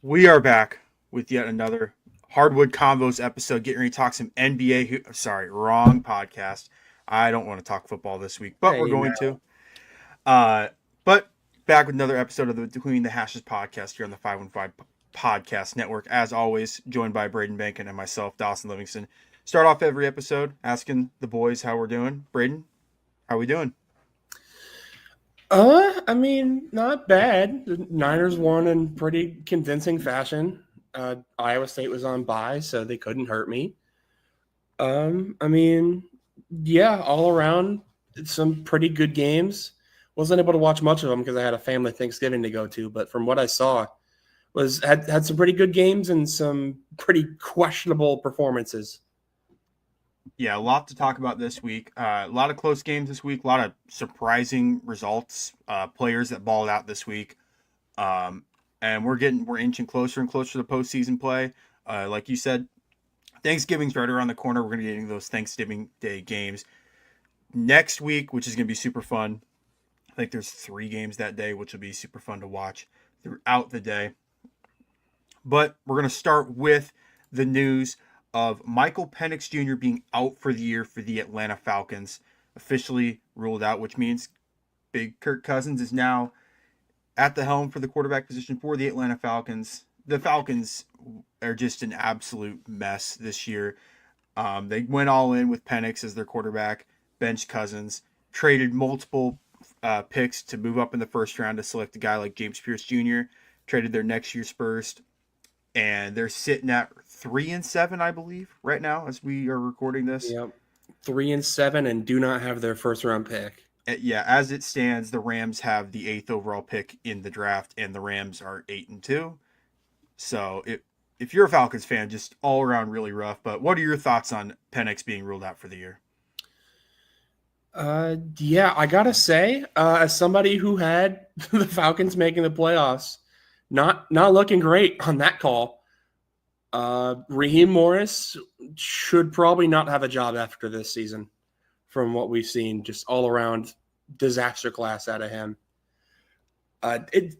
We are back with yet another Hardwood Convos episode. Getting ready to talk some NBA. Sorry, wrong podcast. I don't want to talk football this week, but we're Hey, going now. to. But back with another episode of the Between the Hashes podcast here on the 515 Podcast Network. As always, joined by Braden Bankin and myself, Dawson Livingston. Start off every episode asking the boys how we're doing. Braden, how we doing? Not bad. The Niners won in pretty convincing fashion. Iowa State was on bye, so they couldn't hurt me. Um, I mean, yeah, all around, some pretty good games. Wasn't able to watch much of them because I had a family Thanksgiving to go to, but from what I saw, had some pretty good games and some pretty questionable performances. Yeah, a lot to talk about this week. A lot of close games this week. A lot of surprising results. Players that balled out this week. And we're inching closer and closer to postseason play. Like you said, Thanksgiving's right around the corner. We're gonna be getting those Thanksgiving Day games next week, which is gonna be super fun. I think there's 3 games that day, which will be super fun to watch throughout the day. But we're gonna start with the news of Michael Penix Jr. being out for the year for the Atlanta Falcons, officially ruled out, which means Big Kirk Cousins is now at the helm for the quarterback position for the Atlanta Falcons. The Falcons are just an absolute mess this year. They went all in with Penix as their quarterback, benched Cousins, traded multiple picks to move up in the first round to select a guy like James Pierce Jr., traded their next year's first, and they're sitting at 3-7, I believe, right now as we are recording this. Yep, 3-7, and do not have their first round pick. Yeah, as it stands, the Rams have the 8th overall pick in the draft, and the Rams are 8-2. So if you're a Falcons fan, just all around really rough. But what are your thoughts on Penix being ruled out for the year? Yeah, I gotta say, as somebody who had the Falcons making the playoffs, not looking great on that call. Raheem Morris should probably not have a job after this season, from what we've seen. Just all around disaster class out of him.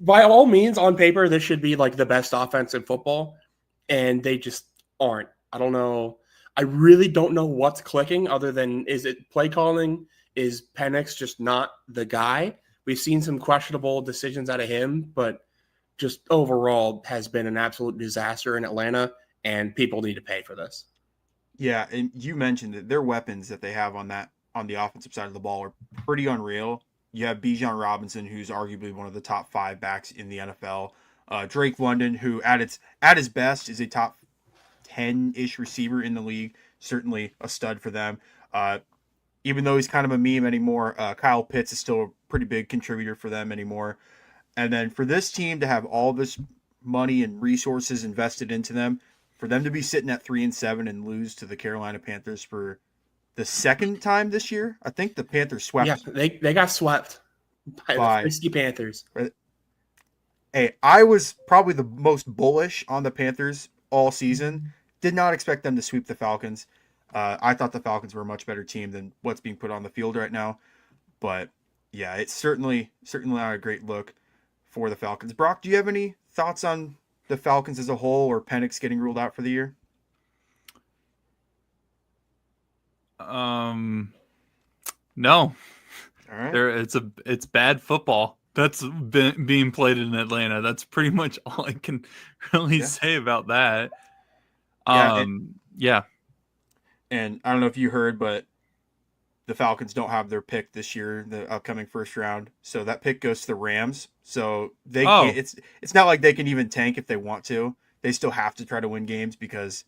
By all means, on paper, this should be like the best offense in football, and they just aren't. I don't know. I really don't know what's clicking other than is it play calling? Is Penix just not the guy? We've seen some questionable decisions out of him, but just overall has been an absolute disaster in Atlanta, and people need to pay for this. Yeah, and you mentioned that their weapons that they have on the offensive side of the ball are pretty unreal. You have Bijan Robinson, who's arguably one of the top 5 backs in the NFL. Drake London, who at his best is a top 10-ish receiver in the league, certainly a stud for them. Even though he's kind of a meme anymore, Kyle Pitts is still a pretty big contributor for them anymore. And then for this team to have all this money and resources invested into them, for them to be sitting at 3-7 and lose to the Carolina Panthers for the second time this year, I think the Panthers swept. Yeah, they got swept by the Frisky Panthers. Hey, I was probably the most bullish on the Panthers all season. Did not expect them to sweep the Falcons. I thought the Falcons were a much better team than what's being put on the field right now. But yeah, it's certainly not a great look for the Falcons. Brock, do you have any thoughts on the Falcons as a whole or Penix getting ruled out for the year? No. All right. It's bad football that's being played in Atlanta. That's pretty much all I can really say about that. Yeah. And I don't know if you heard, but the Falcons don't have their pick this year, the upcoming first round. So that pick goes to the Rams. So they can't, it's not like they can even tank if they want to. They still have to try to win games because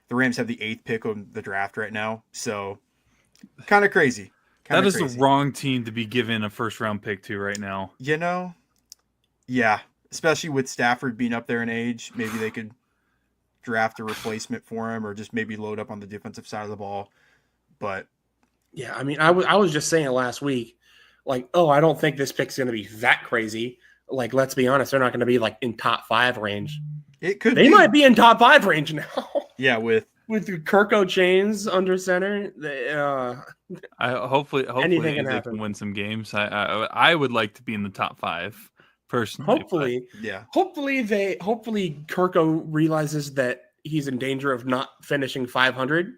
the Rams have the 8th pick on the draft right now. So kind of crazy. That is the wrong team to be given a first round pick to right now. You know, yeah, especially with Stafford being up there in age, maybe they could draft a replacement for him or just maybe load up on the defensive side of the ball. But yeah, I mean, I was just saying it last week, like, I don't think this pick's going to be that crazy. Like, let's be honest, they're not going to be like in top 5 range. They might be in top 5 range now. Yeah, with Kirko Chains under center, hopefully anything can they happen. can win some games. I would like to be in the top 5, personally. Hopefully Kirko realizes that he's in danger of not finishing 500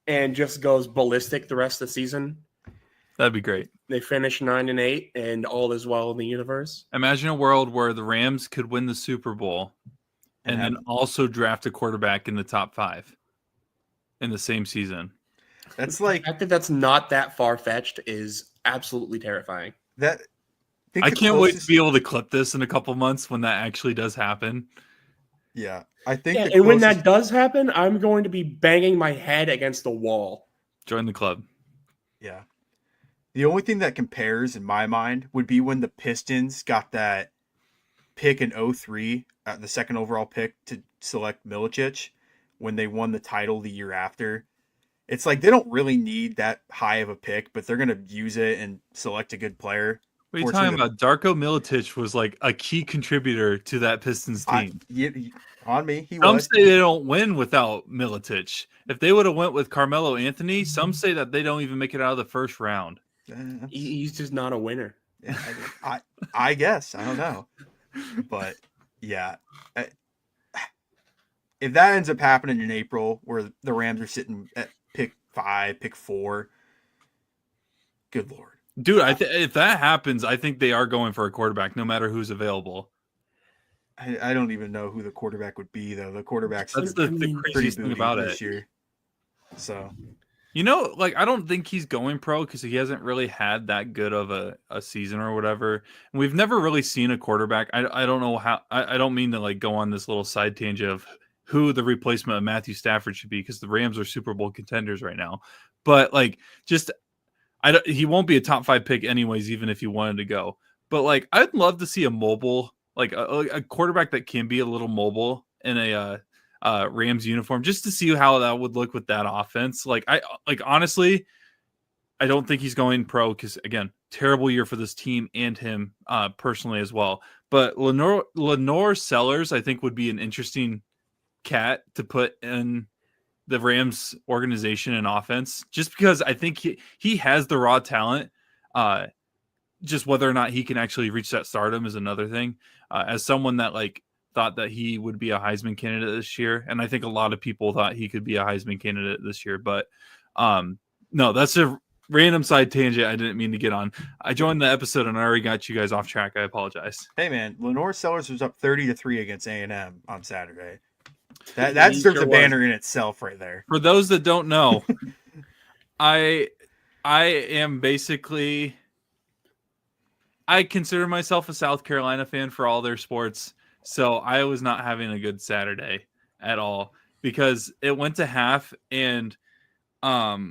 and just goes ballistic the rest of the season. That'd be great. They finish 9-8 and all is well in the universe. Imagine a world where the Rams could win the Super Bowl and then also draft a quarterback in the top 5 in the same season. That's like, the fact that that's not that far-fetched is absolutely terrifying. I can't wait to be able to clip this in a couple months when that actually does happen. Yeah, I think. Yeah, and when that does happen, I'm going to be banging my head against the wall. Join the club. Yeah. The only thing that compares in my mind would be when the Pistons got that pick in 2003, the second overall pick to select Milicic, when they won the title the year after. It's like they don't really need that high of a pick, but they're going to use it and select a good player. What are you talking about? Darko Milicic was like a key contributor to that Pistons team. On me, Some say they don't win without Milicic. If they would have went with Carmelo Anthony, some say that they don't even make it out of the first round. He's just not a winner. Yeah, I guess. I don't know. But, yeah. If that ends up happening in April, where the Rams are sitting at pick 5, pick 4, good Lord. Dude, if that happens, I think they are going for a quarterback, no matter who's available. I don't even know who the quarterback would be, though. The quarterback's that's the craziest thing about it. Year. So, I don't think he's going pro because he hasn't really had that good of a season or whatever. And we've never really seen a quarterback. I don't know how. I don't mean to go on this little side tangent of who the replacement of Matthew Stafford should be because the Rams are Super Bowl contenders right now. But he won't be a top 5 pick anyways, even if he wanted to go. But I'd love to see a mobile, a quarterback that can be a little mobile in a Rams uniform, just to see how that would look with that offense. Honestly, I don't think he's going pro because again, terrible year for this team and him personally as well. But Lenore Sellers, I think, would be an interesting cat to put in the Rams organization and offense, just because I think he has the raw talent. Just whether or not he can actually reach that stardom is another thing. As someone that thought that he would be a Heisman candidate this year, and I think a lot of people thought he could be a Heisman candidate this year. But no, that's a random side tangent I didn't mean to get on. I joined the episode and I already got you guys off track. I apologize. Hey man, Lenore Sellers was up 30-3 against A&M on Saturday. That deserves a banner in itself right there. For those that don't know, I am basically, I consider myself a South Carolina fan for all their sports. So I was not having a good Saturday at all because it went to half and I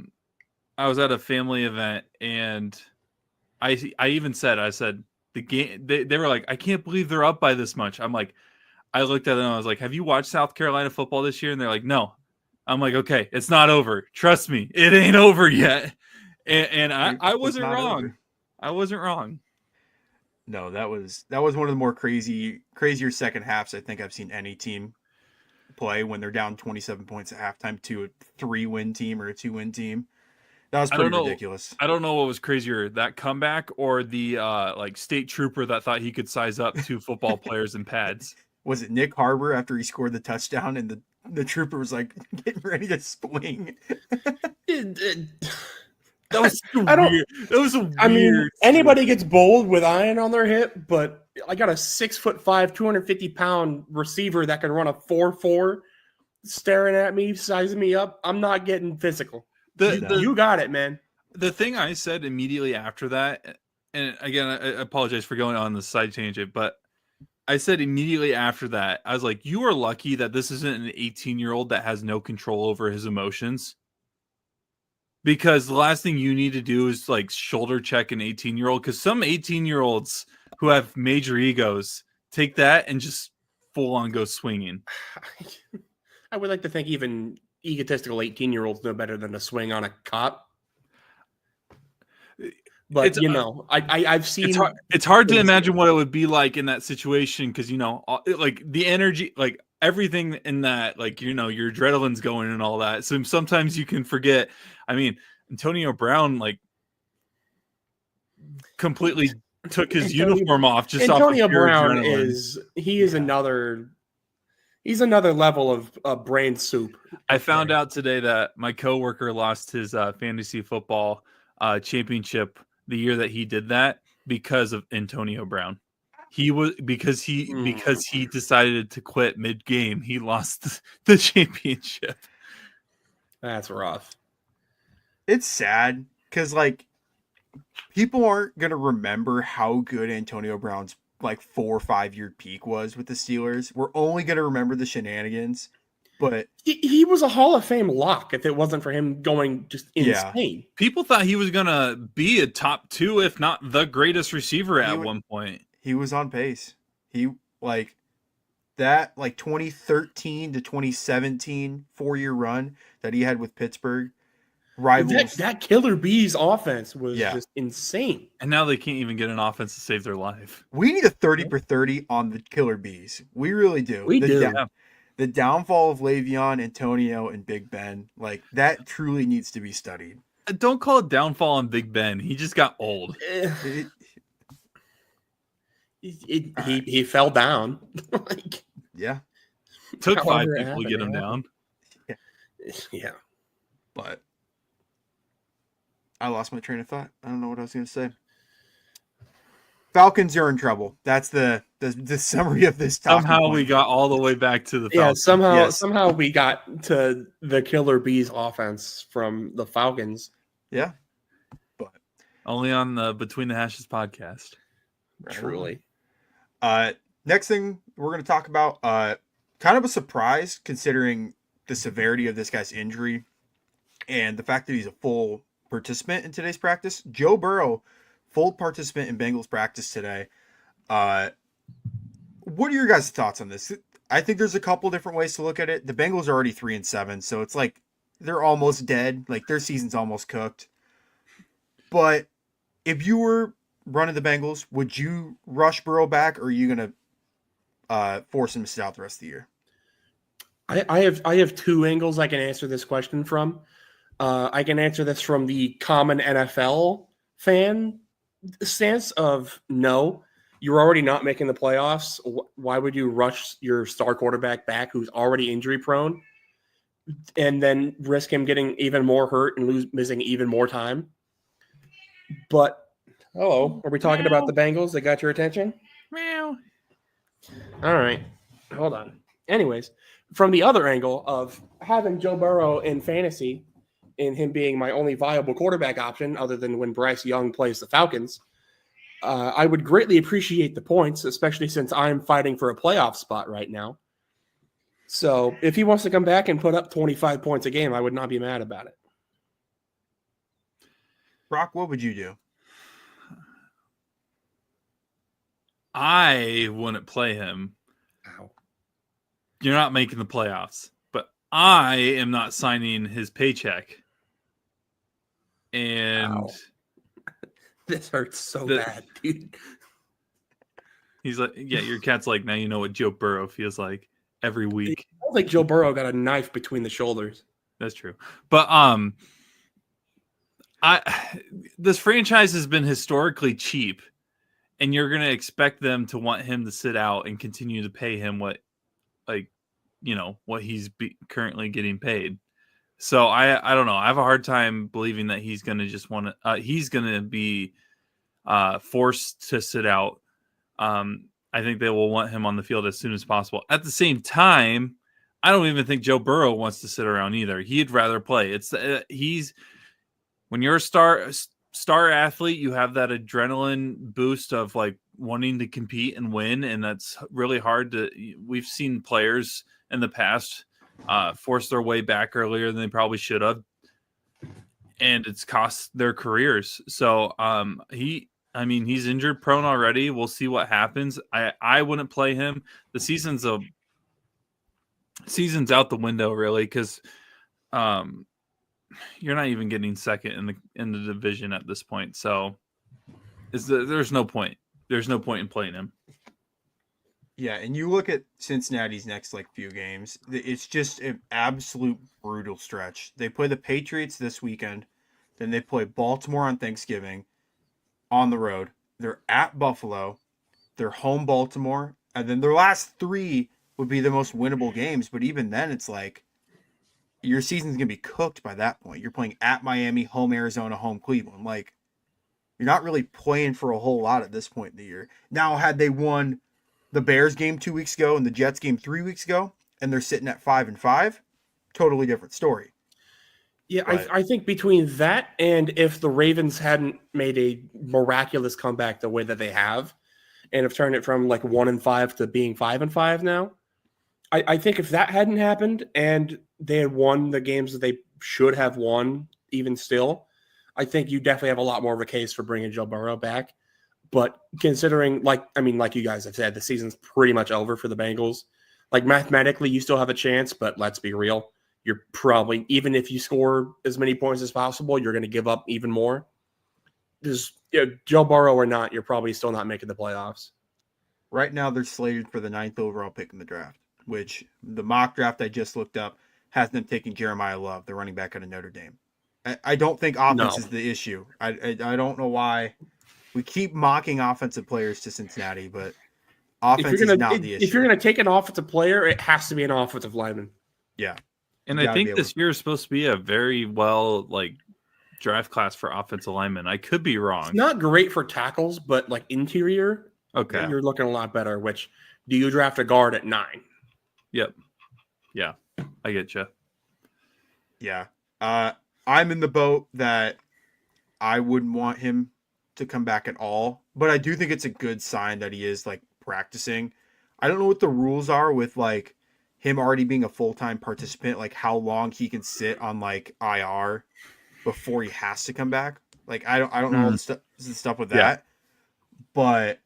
was at a family event and I even said, the game, they were like, I can't believe they're up by this much. I'm like, I looked at them and I was like, have you watched South Carolina football this year? And they're like, no. I'm like, okay, it's not over. Trust me, it ain't over yet. And I wasn't wrong. Over. I wasn't wrong. No, that was one of the more crazier second halves I think I've seen any team play when they're down 27 points at halftime to a 3-win team or a 2-win team. That was pretty ridiculous. I don't know what was crazier, that comeback or the state trooper that thought he could size up 2 football players in pads. Was it Nick Harbor after he scored the touchdown and the trooper was getting ready to swing? That was weird. That was weird. I mean, anybody gets bold with iron on their hip, but I got a 6'5", 250-pound receiver that can run a 4.4 staring at me, sizing me up. I'm not getting physical. You got it, man. The thing I said immediately after that, and again, I apologize for going on the side tangent, but I said immediately after that, I was like, you are lucky that this isn't an 18-year-old that has no control over his emotions. Because the last thing you need to do is shoulder check an 18-year-old. Because some 18-year-olds who have major egos take that and just full on go swinging. I would like to think even egotistical 18-year-olds know better than to swing on a cop. But I've seen. It's hard to imagine what it would be like in that situation because the energy, everything in that, your adrenaline's going and all that. So sometimes you can forget. I mean, Antonio Brown completely took his Antonio- uniform off just Antonio off of pure Brown adrenaline. is another. He's another level of brain soup. I found out today that my coworker lost his fantasy football championship the year that he did that because of Antonio Brown. He was because he decided to quit mid game. He lost the championship. That's rough. It's sad because like people aren't gonna remember how good Antonio Brown's like 4 or 5 year peak was with the Steelers. We're only gonna remember the shenanigans, but He was a Hall of Fame lock if it wasn't for him going just Yeah. insane. People thought he was gonna be a top 2, if not the greatest receiver He at would- one point. he was on pace. He like that like 2013 to 2017 4-year run that he had with Pittsburgh rivals. That Killer Bees offense was Yeah. just insane. And now they can't even get an offense to save their life. We need a 30 for 30 on the Killer Bees. We really do. We do. The downfall of Le'Veon, Antonio, and Big Ben, like that truly needs to be studied. Don't call it downfall on Big Ben. He just got old. It- He fell down. Like, yeah, Took 5 however it people to get him happened, down. yeah. but I lost my train of thought. I don't know what I was going to say. Falcons are in trouble. That's the summary of this topic. Somehow we got all the way back to the Yeah, Falcons. somehow we got to the Killer Bees offense from the Falcons. Yeah. Only on the Between the Hashes podcast. Right. Truly. Next thing we're going to talk about, kind of a surprise considering the severity of this guy's injury and the fact that he's a full participant in today's practice. Joe Burrow, full participant in Bengals practice today. What are your guys' thoughts on this? I think there's a couple different ways to look at it. The Bengals are already 3-7, so it's like they're almost dead. Like their season's almost cooked. But if you were running the Bengals, would you rush Burrow back, or are you going to force him to sit out the rest of the year? I have two angles I can answer this question from. I can answer this from the common NFL fan stance of no, you're already not making the playoffs. Why would you rush your star quarterback back who's already injury prone and then risk him getting even more hurt and missing even more time? But hello, are we talking about the Bengals that got your attention? Meow. All right, hold on. Anyways, from the other angle of having Joe Burrow in fantasy and him being my only viable quarterback option other than when Bryce Young plays the Falcons, I would greatly appreciate the points, especially since I'm fighting for a playoff spot right now. So if he wants to come back and put up 25 points a game, I would not be mad about it. Brock, what would you do? I wouldn't play him. Ow. You're not making the playoffs, but I am not signing his paycheck. And Ow. This hurts so bad, dude. He's like, yeah, your cat's like, now you know what Joe Burrow feels like every week. It sounds like Joe Burrow got a knife between the shoulders. That's true. But this franchise has been historically cheap, and you're going to expect them to want him to sit out and continue to pay him what he's currently getting paid. So I don't know. I have a hard time believing that he's going to just want to. He's going to be forced to sit out. I think they will want him on the field as soon as possible. At the same time, I don't even think Joe Burrow wants to sit around either. He'd rather play. When you're a star athlete, you have that adrenaline boost of like wanting to compete and win, and that's really hard to. We've seen players in the past force their way back earlier than they probably should have, and it's cost their careers. So he's injured prone already. We'll see what happens. I wouldn't play him. The season's out the window really, because you're not even getting second in the division at this point. So there's no point. There's no point in playing him. Yeah, and you look at Cincinnati's next few games, it's just an absolute brutal stretch. They play the Patriots this weekend, then they play Baltimore on Thanksgiving on the road, they're at Buffalo, they're home Baltimore, and then their last 3 would be the most winnable games. But even then, it's like your season's gonna be cooked by that point. You're playing at Miami, home Arizona, home Cleveland. Like you're not really playing for a whole lot at this point in the year. Now, had they won the Bears game 2 weeks ago and the Jets game 3 weeks ago, and they're sitting at 5-5, totally different story. Yeah, But- I think between that and if the Ravens hadn't made a miraculous comeback the way that they have, and have turned it from like 1-5 to being 5-5 now, I think if that hadn't happened and they had won the games that they should have won, even still, I think you definitely have a lot more of a case for bringing Joe Burrow back. But considering, like you guys have said, the season's pretty much over for the Bengals. Like mathematically, you still have a chance, but let's be real. You're probably, even if you score as many points as possible, you're going to give up even more. Joe Burrow or not, you're probably still not making the playoffs. Right now, they're slated for the 9th overall pick in the draft, which the mock draft I just looked up has them taking Jeremiah Love, the running back out of Notre Dame. I don't think offense is the issue. I don't know why we keep mocking offensive players to Cincinnati, but offense is not the issue. If you're going to take an offensive player, it has to be an offensive lineman. Yeah. And I think this year is supposed to be a very well draft class for offensive linemen. I could be wrong. It's not great for tackles, but like interior, okay, you're looking a lot better. Which do you draft a guard at 9? Yep. Yeah, I get you. Yeah. I'm in the boat that I wouldn't want him to come back at all, but I do think it's a good sign that he is practicing. I don't know what the rules are with him already being a full-time participant, how long he can sit on IR before he has to come back. I don't know all the stuff with that, but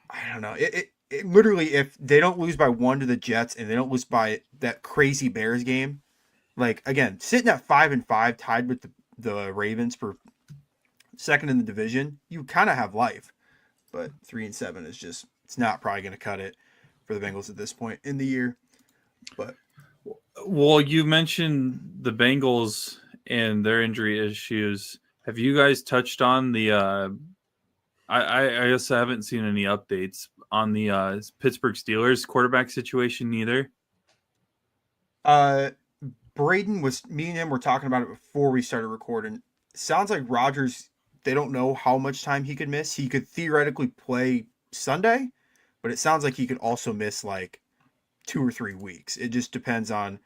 I don't know. It literally, if they don't lose by 1 to the Jets and they don't lose by that crazy Bears game, again, sitting at 5-5, tied with the Ravens for second in the division, you kind of have life. But 3-7 is just, it's not probably going to cut it for the Bengals at this point in the year. But well, you mentioned the Bengals and their injury issues. Have you guys touched on the I guess I haven't seen any updates on the Pittsburgh Steelers quarterback situation either? Braden me and him were talking about it before we started recording. It sounds like Rodgers, they don't know how much time he could miss. He could theoretically play Sunday, but it sounds like he could also miss 2 or 3 weeks. It just depends on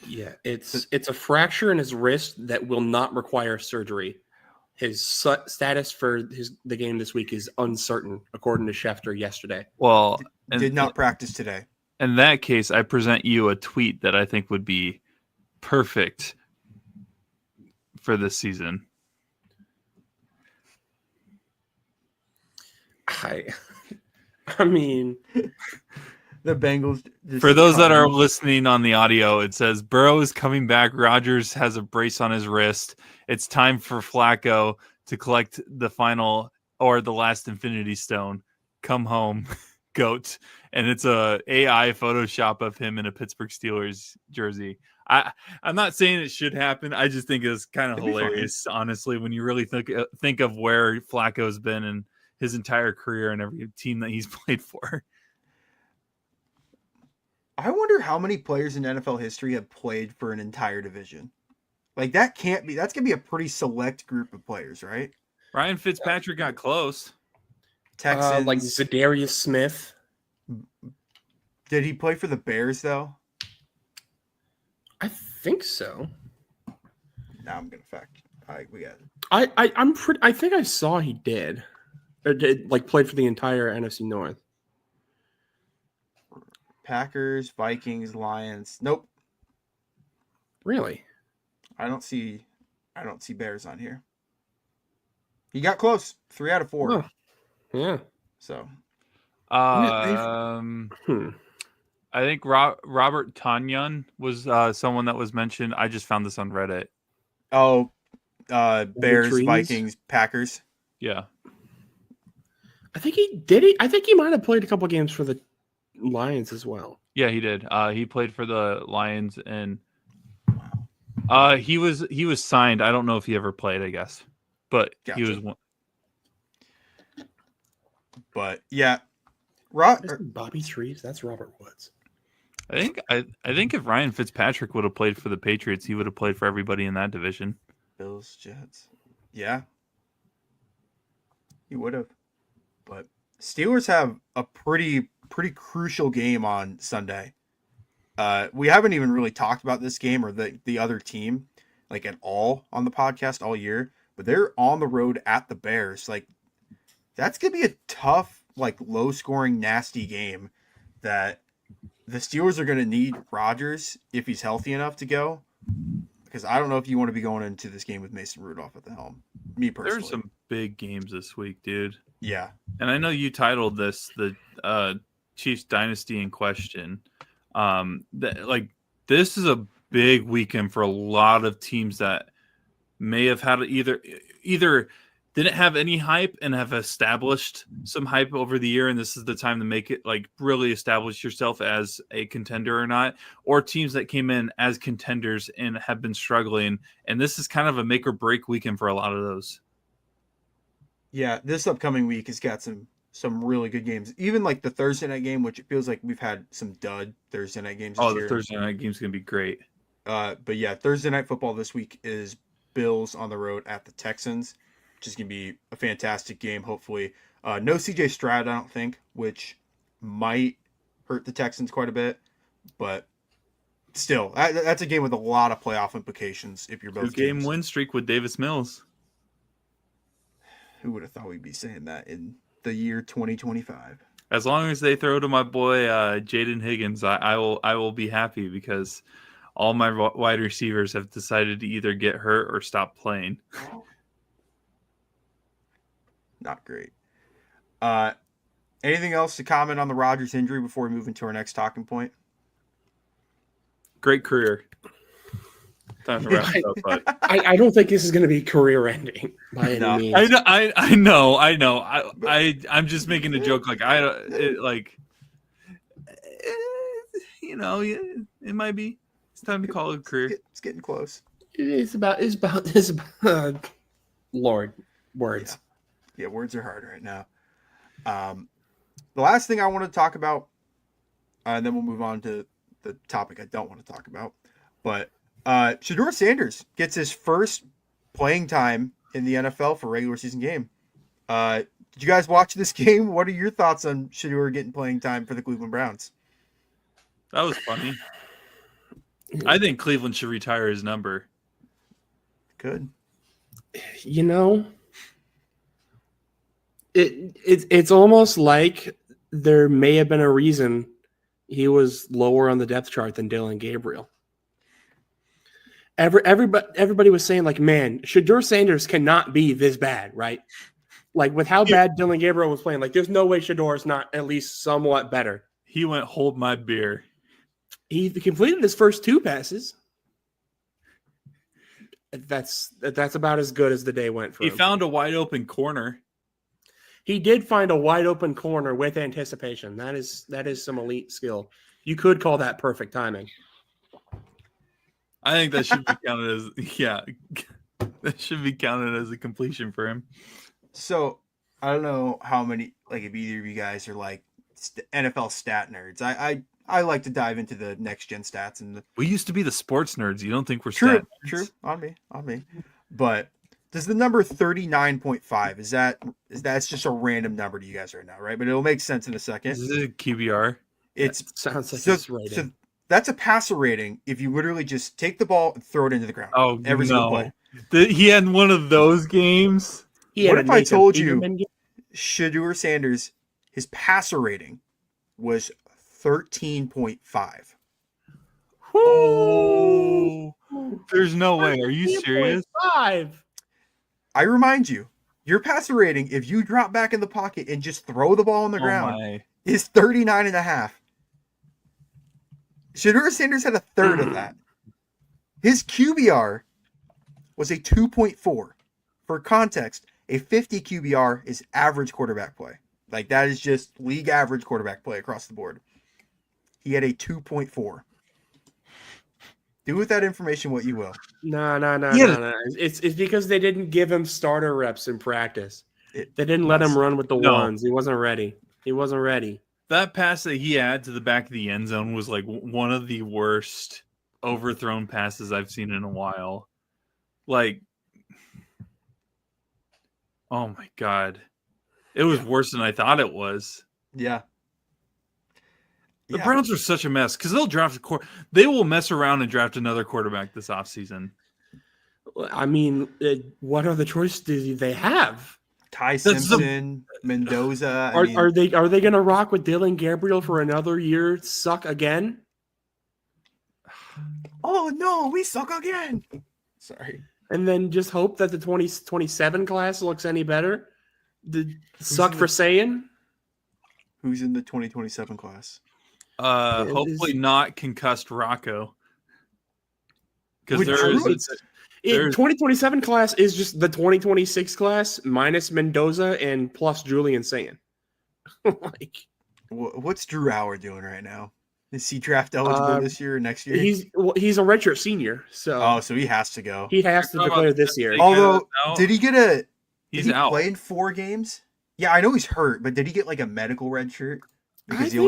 it's a fracture in his wrist that will not require surgery. His status for the game this week is uncertain, according to Schefter yesterday. Well, did not practice today. In that case, I present you a tweet that I think would be perfect for this season. I mean, the Bengals. For those that are listening on the audio, it says Burrow is coming back. Rodgers has a brace on his wrist. It's time for Flacco to collect the final or the last Infinity Stone. Come home, GOAT. And it's a AI Photoshop of him in a Pittsburgh Steelers jersey. I'm not saying it should happen. I just think it's kind of hilarious, honestly, when you really think of where Flacco's been in his entire career and every team that he's played for. I wonder how many players in NFL history have played for an entire division. That's gonna be a pretty select group of players, right? Ryan Fitzpatrick got close. Texans, Zadarius Smith. Did he play for the Bears though? I think so. Now I'm gonna fact. We got it. I think I saw he did. Or did played for the entire NFC North. Packers, Vikings, Lions. Nope. Really? I don't see Bears on here. He got close. 3 out of 4. Oh, yeah. So. I think Robert Tonyan was someone that was mentioned. I just found this on Reddit. Oh, Bears, Vikings, Packers. Yeah. I think he might have played a couple games for the Lions as well. Yeah, he did. He played for the Lions and he was signed. I don't know if he ever played, I guess. but Gotcha. he was one. But yeah, Bobby Trees. That's Robert Woods. I think if Ryan Fitzpatrick would have played for the Patriots, he would have played for everybody in that division. Bills, Jets. Yeah. He would have. But Steelers have a pretty crucial game on Sunday. We haven't even really talked about this game or the other team like at all on the podcast all year, but they're on the road at the Bears. Like that's going to be a tough, like low-scoring, nasty game that the Steelers are going to need Rodgers if he's healthy enough to go. Because I don't know if you want to be going into this game with Mason Rudolph at the helm. Me personally. There's some big games this week, dude. Yeah. And I know you titled this the Chiefs Dynasty in question. This is a big weekend for a lot of teams that may have had either didn't have any hype and have established some hype over the year, and this is the time to make it like really establish yourself as a contender or not, or teams that came in as contenders and have been struggling, and this is kind of a make or break weekend for a lot of those. Yeah, this upcoming week has got some really good games. Even like the Thursday night game, which it feels like we've had some dud Thursday night games this year. The Thursday night game's going to be great. But yeah, Thursday night football this week is Bills on the road at the Texans, which is going to be a fantastic game, hopefully. No CJ Stroud, I don't think, which might hurt the Texans quite a bit. But still, that's a game with a lot of playoff implications if you're both Two-game teams. win streak with Davis Mills. Who would have thought we'd be saying that in the year 2025? As long as they throw to my boy Jaden Higgins, I will be happy because all my wide receivers have decided to either get hurt or stop playing. Not great. Anything else to comment on the Rodgers injury before we move into our next talking point? Great career. Time to wrap it up, but I don't think this is going to be career ending by any means. I know. I'm just making a joke. Like it might be. It's time to call it a career. It's getting close. It's about Lord words. Yeah, words are hard right now. The last thing I want to talk about, and then we'll move on to the topic I don't want to talk about, but Shedeur Sanders gets his first playing time in the NFL for a regular season game. Did you guys watch this game? What are your thoughts on Shedeur getting playing time for the Cleveland Browns? That was funny. I think Cleveland should retire his number. Good. You know, it's almost like there may have been a reason he was lower on the depth chart than Dylan Gabriel. Everybody was saying, like, man, Shedeur Sanders cannot be this bad, right? Like, with how bad Dylan Gabriel was playing, like, there's no way Shedeur is not at least somewhat better. He went, hold my beer. He completed his first 2 passes. That's about as good as the day went for him. He found a wide open corner. He did find a wide open corner with anticipation. That is some elite skill. You could call that perfect timing. I think that should be counted that should be counted as a completion for him. So I don't know how many, like, if either of you guys are like NFL stat nerds. I like to dive into the next gen stats and we used to be the sports nerds. You don't think we're true? stat nerds? True, on me. But does the number 39.5 is that's just a random number to you guys right now, right? But it'll make sense in a second. Is it a QBR? It sounds like it's rating. So that's a passer rating if you literally just take the ball and throw it into the ground. Oh, every single play. He had one of those games. What if I told you Shedeur Sanders, his passer rating was 13.5? Oh, there's no way. Are you serious? 5. I remind you, your passer rating, if you drop back in the pocket and just throw the ball on the ground, is 39.5. Shedeur Sanders had a third of that. His QBR was a 2.4. For context, a 50 QBR is average quarterback play. Like, that is just league average quarterback play across the board. He had a 2.4. Do with that information what you will. No. Yeah. It's because they didn't give him starter reps in practice. They didn't let him run with the No. ones. He wasn't ready. That pass that he had to the back of the end zone was like one of the worst overthrown passes I've seen in a while. Like, oh my God. It was worse than I thought it was. Yeah. The Browns are such a mess because they'll draft they will mess around and draft another quarterback this offseason. I mean, what other choices do they have? Ty Simpson, Mendoza. Are they going to rock with Dylan Gabriel for another year? Suck again? Oh no, we suck again. Sorry. And then just hope that the 2027 class looks any better. Suck for saying. Who's in the 2027 class? Hopefully not concussed Rocco. Because the 2027 class is just the 2026 class minus Mendoza and plus Julian Sand. What's Drew Howard doing right now? Is he draft eligible this year or next year? He's a redshirt senior, so so he has to go. He has to declare this year. Although, did he get a? He's did he out. play in 4 games? Yeah, I know he's hurt, but did he get like a medical red shirt? Because he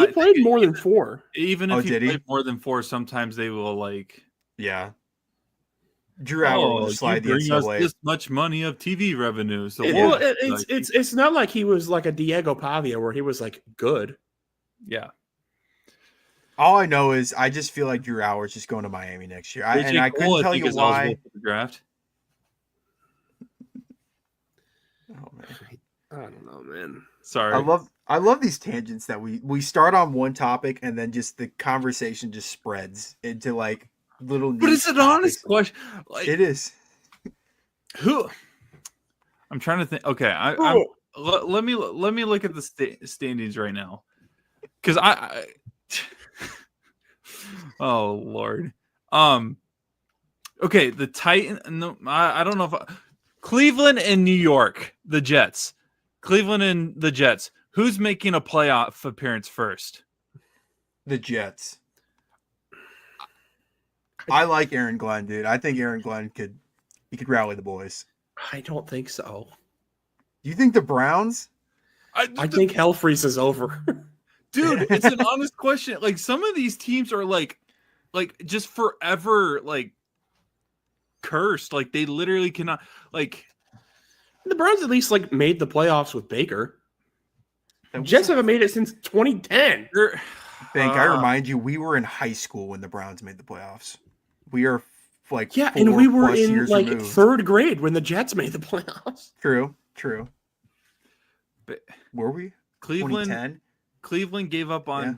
played more than 4. Even if he played more than 4, sometimes they will like. Yeah. Drew Howard will slide the NCAA. This much money of TV revenue. So it's not like he was like a Diego Pavia where he was like good. Yeah. All I know is I just feel like Drew Howard's just going to Miami next year. I couldn't tell you why. For the draft. Oh man. I don't know, man. Sorry. I love these tangents that we start on one topic and then just the conversation just spreads into like little. But it's an honest question. Like, it is. Who? I'm trying to think. Okay, let me look at the standings right now, because I oh Lord. Okay, the Titans. No, I don't know if Cleveland and New York, the Jets. Cleveland and the Jets. Who's making a playoff appearance first? The Jets. I like Aaron Glenn, dude. I think Aaron Glenn could rally the boys. I don't think so. You think the Browns? I think hell freezes over. Dude, it's an honest question. Like, some of these teams are like just forever like cursed. Like, they literally cannot like. The Browns at least like made the playoffs with Baker. Jets haven't made it since 2010. Bank, I remind you, we were in high school when the Browns made the playoffs. We are like and we were in like removed. 3rd grade when the Jets made the playoffs. True. But were we? Cleveland gave up on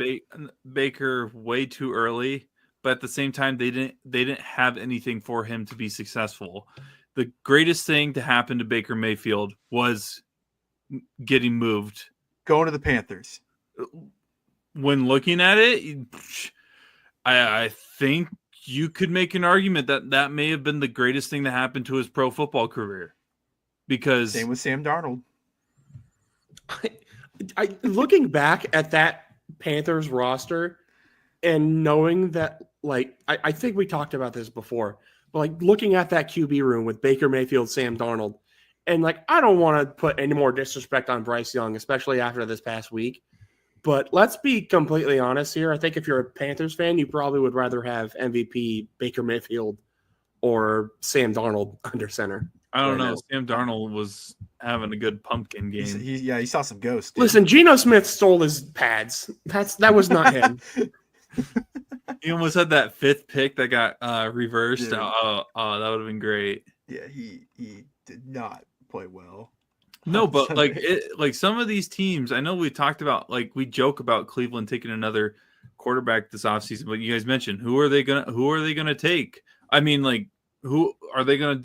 Baker way too early, but at the same time they didn't have anything for him to be successful. The greatest thing to happen to Baker Mayfield was getting moved. Going to the Panthers. When looking at it, I think you could make an argument that may have been the greatest thing that happened to his pro football career. Because same with Sam Darnold. I looking back at that Panthers roster and knowing that, like, I think we talked about this before, but like looking at that QB room with Baker Mayfield, Sam Darnold, and like, I don't want to put any more disrespect on Bryce Young, especially after this past week. But let's be completely honest here. I think if you're a Panthers fan, you probably would rather have MVP Baker Mayfield or Sam Darnold under center. I don't know. Sam Darnold was having a good pumpkin game. He saw some ghosts. Dude. Listen, Geno Smith stole his pads. That was not him. He almost had that 5th pick that got reversed. Oh, that would have been great. Yeah, he did not play well. No, but like some of these teams, I know we talked about, like, we joke about Cleveland taking another quarterback this offseason, but you guys mentioned who are they gonna take? I mean, like, who are they gonna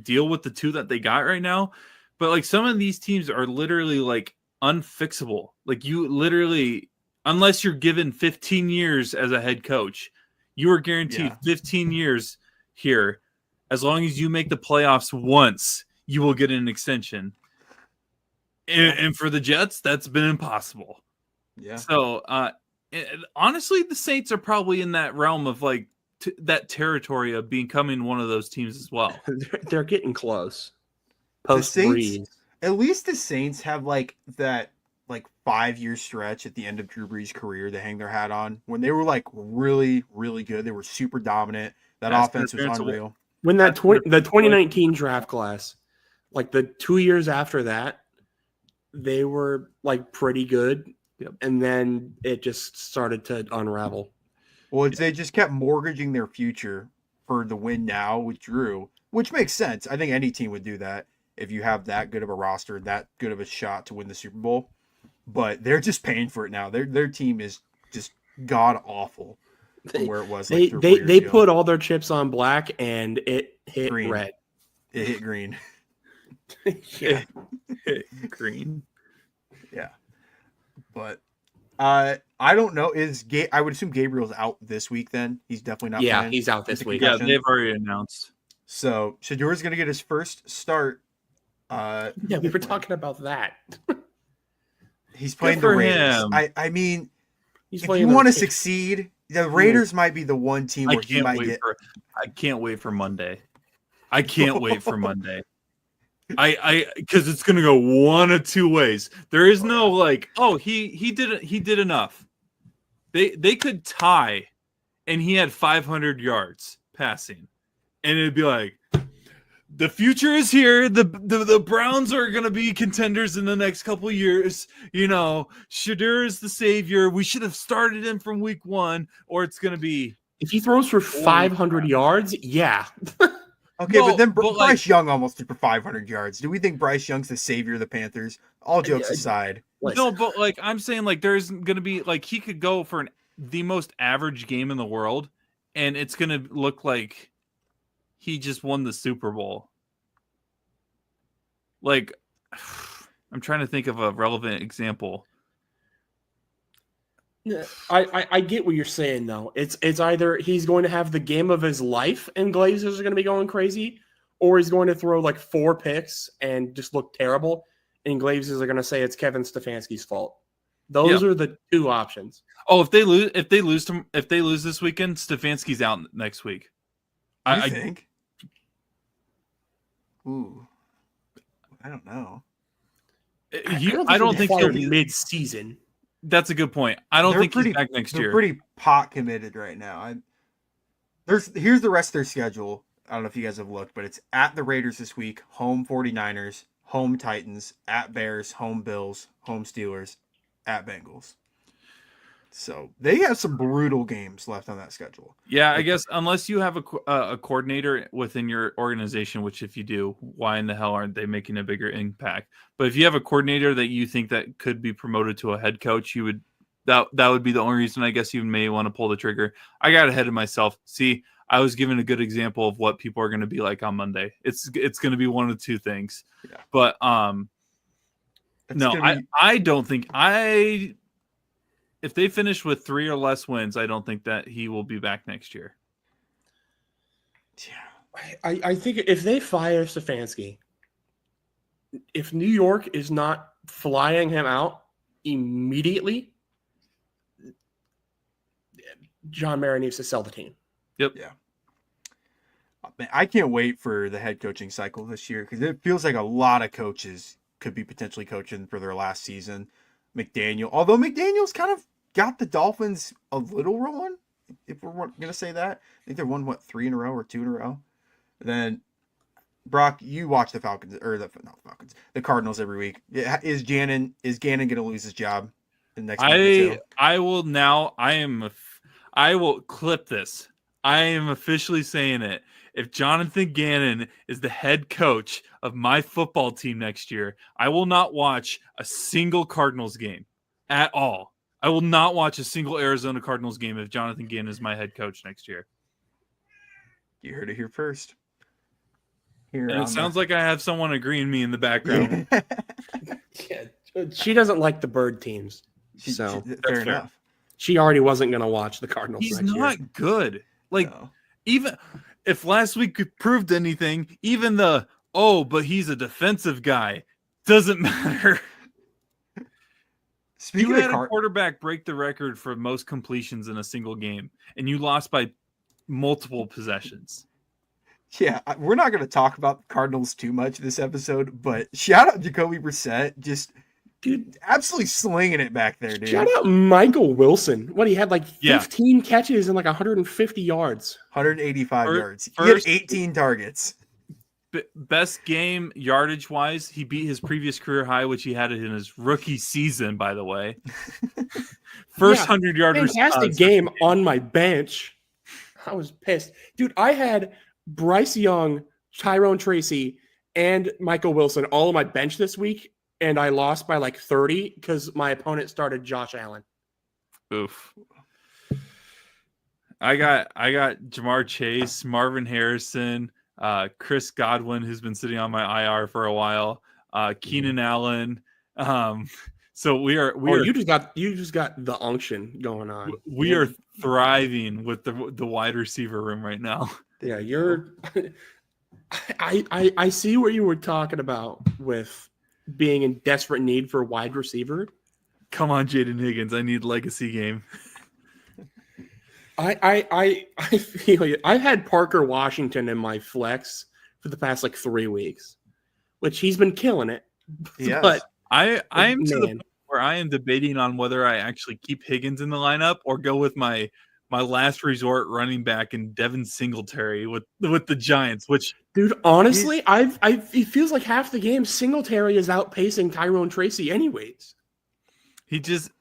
deal with the 2 that they got right now? But like, some of these teams are literally like unfixable. Like, you literally, unless you're given 15 years as a head coach, you are guaranteed 15 years here. As long as you make the playoffs once, you will get an extension. And for the Jets, that's been impossible. Yeah. So, honestly, the Saints are probably in that realm of like that territory of becoming one of those teams as well. They're getting close. The Post Saints, Breeze. at least the Saints have like that 5-year stretch at the end of Drew Brees' career to hang their hat on when they were like really, really good. They were super dominant. That offense was unreal. When the 2019 draft class, like the 2 years after that, they were like pretty good. Yep. And then it just started to unravel. Well, they just kept mortgaging their future for the win now with Drew, which makes sense. I think any team would do that if you have that good of a roster, that good of a shot to win the Super Bowl. But they're just paying for it now. Their team is just god awful from where it was. They put all their chips on black and it hit green. Red. It hit green. Yeah. Green. Yeah. But I don't know. I would assume Gabriel's out this week then. He's definitely not playing. He's out this week. Yeah, they've already announced. So Shador's going to get his first start. Yeah, we were talking about that. He's playing Good the for Raiders. him. I mean, He's if playing you want to the- succeed, the Raiders might be the one team I where he might can't get. I can't wait for Monday. I can't wait for Monday. Because it's gonna go one of two ways. There is no like, oh, he did enough. They could tie, and he had 500 yards passing, and it'd be like, the future is here. The Browns are gonna be contenders in the next couple of years. You know, Shadur is the savior. We should have started him from week 1, or it's gonna be. If he throws for 500 yards, yeah. Okay, Well, but then but Bryce Young almost threw for 500 yards. Do we think Bryce Young's the savior of the Panthers? All jokes aside. No, but like I'm saying, like there's gonna be like he could go for the most average game in the world, and it's gonna look like he just won the Super Bowl. Like, I'm trying to think of a relevant example. I get what you're saying though. It's either he's going to have the game of his life and Glazers are going to be going crazy, or he's going to throw like 4 picks and just look terrible, and Glazers are going to say it's Kevin Stefanski's fault. Those are the 2 options. Oh, if they lose this weekend, Stefanski's out next week. I think. Ooh, I don't know. I don't think he'll be mid-season. That's a good point. I don't think he's back next year. They're pretty pot committed right now. Here's the rest of their schedule. I don't know if you guys have looked, but it's at the Raiders this week, home 49ers, home Titans, at Bears, home Bills, home Steelers, at Bengals. So they have some brutal games left on that schedule. Yeah, I guess unless you have a coordinator within your organization, which if you do, why in the hell aren't they making a bigger impact? But if you have a coordinator that you think that could be promoted to a head coach, that would be the only reason I guess you may want to pull the trigger. I got ahead of myself. See, I was given a good example of what people are going to be like on Monday. It's going to be one of 2 things. Yeah. But I don't think if they finish with 3 or less wins, I don't think that he will be back next year. Yeah, I think if they fire Stefanski, if New York is not flying him out immediately, John Mara needs to sell the team. Yep. Yeah. Man, I can't wait for the head coaching cycle this year because it feels like a lot of coaches could be potentially coaching for their last season. Although McDaniel's kind of got the Dolphins a little rolling, if we're going to say that. I think they've won, 3 in a row or 2 in a row? Then, Brock, you watch the Falcons, or the Cardinals every week. Is Gannon going to lose his job in the next month or 2? I will clip this. I am officially saying it. If Jonathan Gannon is the head coach of my football team next year, I will not watch a single Cardinals game at all. I will not watch a single Arizona Cardinals game if Jonathan Gannon is my head coach next year. You heard it here first. And it sounds like I have someone agreeing me in the background. Yeah, she doesn't like the bird teams. Fair enough. She already wasn't going to watch the Cardinals. He's not good. Like, even if last week proved anything, even but he's a defensive guy, doesn't matter. You had a quarterback break the record for most completions in a single game, and you lost by multiple possessions. Yeah, we're not going to talk about the Cardinals too much this episode, but shout out Jacoby Brissett, just Dude, absolutely slinging it back there, dude. shout out Michael Wilson. What, he had like Yeah. 15 catches and like 150 yards. 185 Fir- yards. He first- had 18 targets. Best game yardage wise, he beat his previous career high, which he had in his rookie season, by the way. First 100-yard Fantastic game on my bench. I was pissed. Dude, I had Bryce Young, Tyrone Tracy, and Michael Wilson all on my bench this week, and I lost by like 30 because my opponent started Josh Allen. Oof. I got Jamar Chase, Marvin Harrison, Chris Godwin, who's been sitting on my IR for a while, Keenan Allen. So we are. You just got the unction going on. We are thriving with the wide receiver room right now. Yeah, you're. I see what you were talking about with being in desperate need for a wide receiver. Come on, Jaden Higgins, I need legacy game. I feel you. I've had Parker Washington in my flex for the past like 3 weeks, which he's been killing it. Yes. But I'm to the man, point where I am debating on whether I actually keep Higgins in the lineup or go with my last resort running back in Devin Singletary with the Giants, which dude, honestly, it feels like half the game Singletary is outpacing Tyrone Tracy anyways. he just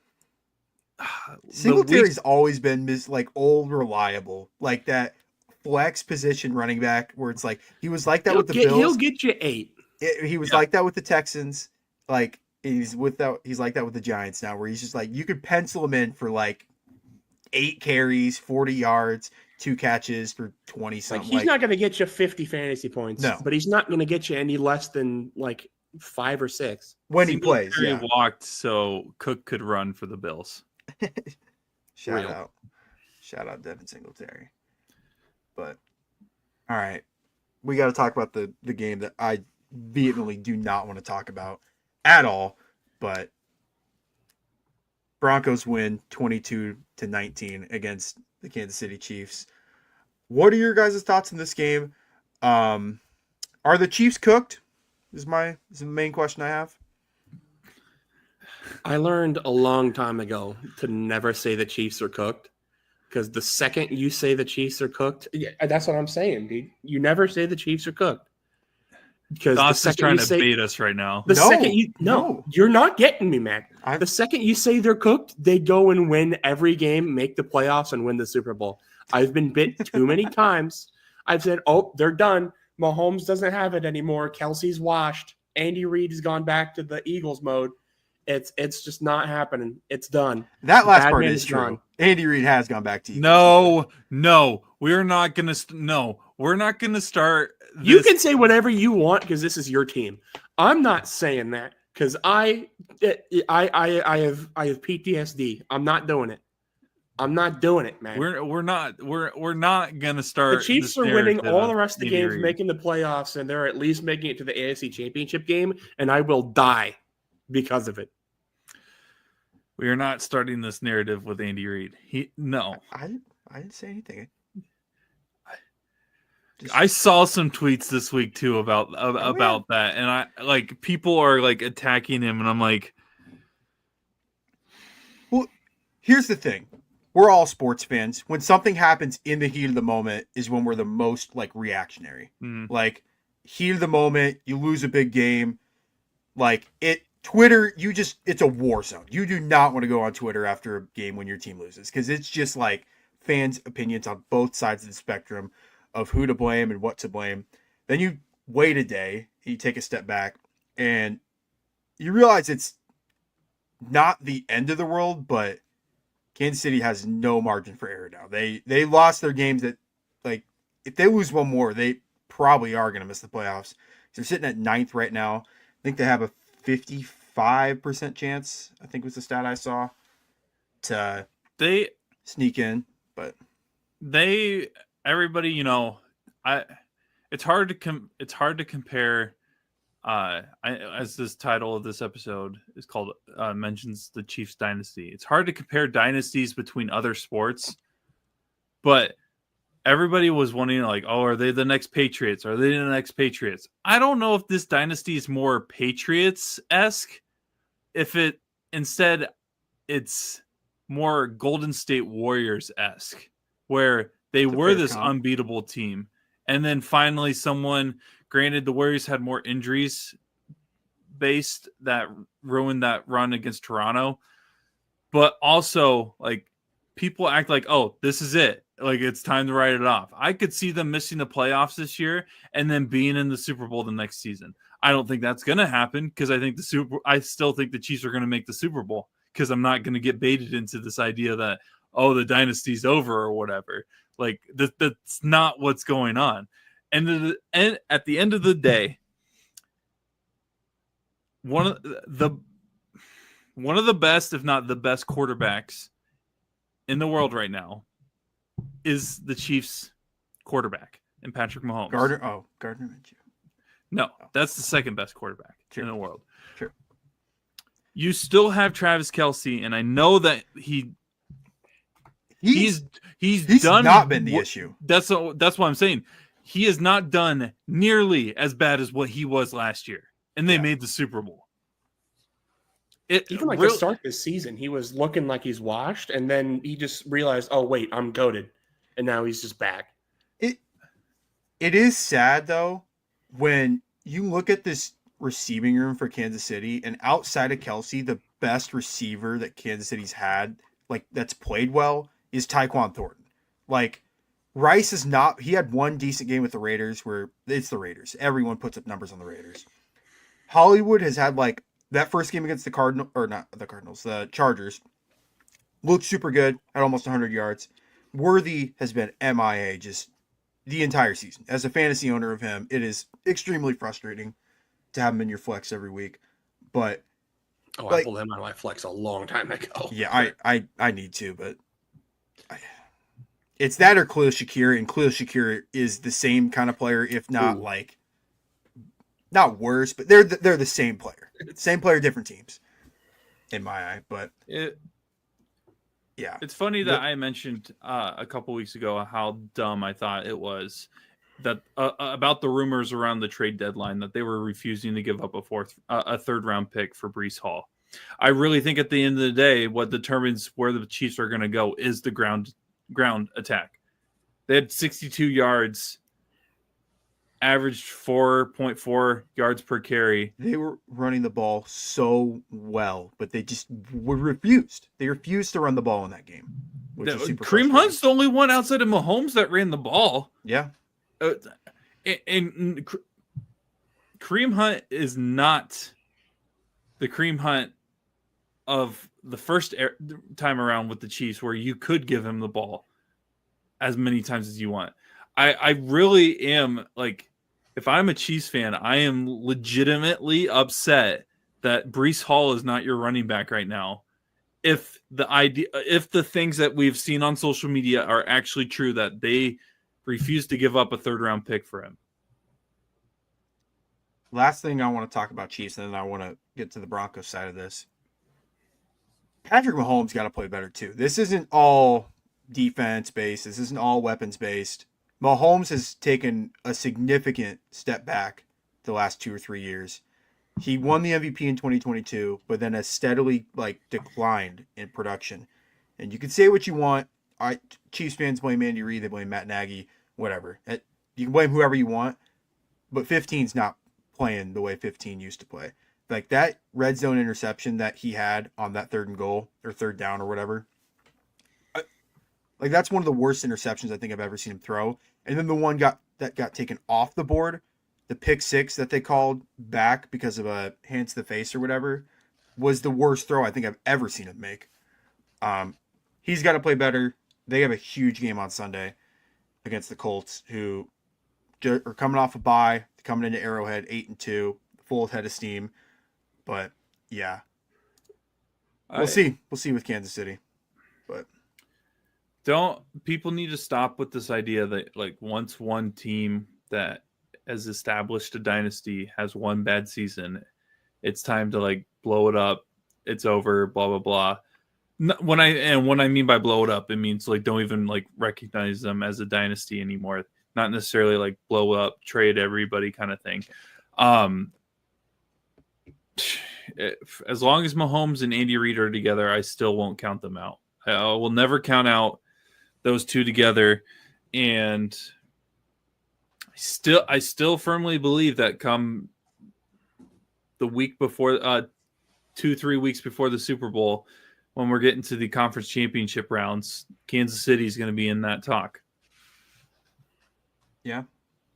Singletary's always been like old reliable, like that flex position running back where it's like he was like that with the Bills. He'll get you 8. He was like that with the Texans. Like he's like that with the Giants now, where he's just like you could pencil him in for like 8 carries, 40 yards, 2 catches for 20 something. Like he's not going to get you 50 fantasy points. No, but he's not going to get you any less than like 5 or 6 when he plays. He Yeah. walked so Cook could run for the Bills. Shout out Devin Singletary. But all right, we got to talk about the game that I vehemently do not want to talk about at all. But Broncos win 22-19 against the Kansas City Chiefs. What are your guys' thoughts on this game? Are the Chiefs cooked? Is the main question I have. I learned a long time ago to never say the Chiefs are cooked, because the second you say the Chiefs are cooked, yeah, that's what I'm saying, dude. You never say the Chiefs are cooked. Because the Dawson's second trying you to say, bait us right now. The No, second no. you're not getting me, man. I'm- The second you say they're cooked, they go and win every game, make the playoffs, and win the Super Bowl. I've been bit too many times. I've said, oh, they're done. Mahomes doesn't have it anymore. Kelsey's washed. Andy Reid has gone back to the Eagles mode. It's just not happening. It's done. That last Bad part man's is true. gone. Andy Reid has gone back to Eagles. No, we're not gonna. We're not gonna start. You this- can say whatever you want because this is your team. I'm not saying that because I have PTSD. I'm not doing it. I'm not doing it, man. We're not gonna start. The Chiefs this are winning narrative all the rest of the Andy games, Reid. making the playoffs, and they're at least making it to the AFC Championship game, and I will die because of it. We are not starting this narrative with Andy Reid. No. I didn't say anything. I saw some tweets this week too about that, and I like people are like attacking him, and I'm like, Well, here's the thing. We're all sports fans. When something happens in the heat of the moment is when we're the most like reactionary. Like heat of the moment, you lose a big game. Like Twitter, it's a war zone. You do not want to go on Twitter after a game when your team loses because it's just like fans' opinions on both sides of the spectrum of who to blame and what to blame. Then you wait a day, you take a step back, and you realize it's not the end of the world, but Kansas City has no margin for error now. They lost their games that, like, if they lose one more, they probably are going to miss the playoffs. They're sitting at 9th right now. I think they have a 55% chance, I think was the stat I saw, to they sneak in. But everybody, it's hard to compare. As this title of this episode is called, mentions the Chiefs dynasty. It's hard to compare dynasties between other sports, but everybody was wanting like, oh, are they the next Patriots? Are they the next Patriots? I don't know if this dynasty is more Patriots-esque. If it instead it's more Golden State Warriors-esque, where they were this unbeatable team. And then finally someone, granted the Warriors had more injuries based that ruined that run against Toronto, but also like people act like, oh, this is it. Like it's time to write it off. I could see them missing the playoffs this year and then being in the Super Bowl the next season. I don't think that's going to happen because I still think the Chiefs are going to make the Super Bowl because I'm not going to get baited into this idea that, oh, the dynasty's over or whatever. Like that's not what's going on. And at the end of the day, one of the best, if not the best quarterbacks in the world right now is the Chiefs quarterback and Patrick Mahomes. Gardner Minshew. No, that's the second best quarterback in the world. Sure. You still have Travis Kelce, and I know that he's done not been the issue. That's what I'm saying. He has not done nearly as bad as what he was last year, and they made the Super Bowl. Even to start this season, he was looking like he's washed, and then he just realized, oh wait, I'm goated, and now he's just back. It is sad though when you look at this receiving room for Kansas City, and outside of Kelce, the best receiver that Kansas City's had, like that's played well, is Tyquan Thornton. Like Rice is not. He had one decent game with the Raiders, where it's the Raiders. Everyone puts up numbers on the Raiders. Hollywood has had like that first game against the the Chargers, looked super good, had almost 100 yards. Worthy has been MIA just the entire season. As a fantasy owner of him, it is extremely frustrating to have him in your flex every week. But I pulled him out of my flex a long time ago. Yeah, I need to, but it's that or Khalil Shakir, and Khalil Shakir is the same kind of player, if not not worse, but they're the same player. Same player, different teams, in my eye. But it's funny that I mentioned a couple weeks ago how dumb I thought it was that about the rumors around the trade deadline that they were refusing to give up a third round pick for Breece Hall. I really think at the end of the day, what determines where the Chiefs are going to go is the ground attack. They had 62 yards. Averaged 4.4 yards per carry. They were running the ball so well, but they just refused. They refused to run the ball in that game. Kareem Hunt's the only one outside of Mahomes that ran the ball. Yeah. And Kareem Hunt is not the Kareem Hunt of the first time around with the Chiefs where you could give him the ball as many times as you want. I really am like, if I'm a Chiefs fan, I am legitimately upset that Breece Hall is not your running back right now. If the things that we've seen on social media are actually true, that they refuse to give up a third round pick for him. Last thing I want to talk about Chiefs, and then I want to get to the Broncos side of this. Patrick Mahomes got to play better too. This isn't all defense based. This isn't all weapons based. Mahomes has taken a significant step back the last 2 or 3 years. He won the MVP in 2022, but then has steadily declined in production. And you can say what you want. Chiefs fans blame Andy Reid, they blame Matt Nagy, whatever. You can blame whoever you want, but 15's not playing the way 15 used to play. Like that red zone interception that he had on that third and goal or third down or whatever. Like that's one of the worst interceptions I think I've ever seen him throw. And then the one that got taken off the board, the pick six that they called back because of a hands to the face or whatever, was the worst throw I think I've ever seen him make. He's got to play better. They have a huge game on Sunday against the Colts, who are coming off a bye, coming into Arrowhead 8-2, full head of steam. But yeah, we'll see. We'll see with Kansas City. But people need to stop with this idea that like once one team that has established a dynasty has one bad season, it's time to like blow it up. It's over, blah, blah, blah. When I mean by blow it up, it means like don't even like recognize them as a dynasty anymore. Not necessarily like blow up, trade everybody kind of thing. As long as Mahomes and Andy Reid are together, I still won't count them out. I will never count out those two together, and I still firmly believe that come the week before, 2-3 weeks before the Super Bowl, when we're getting to the conference championship rounds, Kansas City is going to be in that talk. Yeah,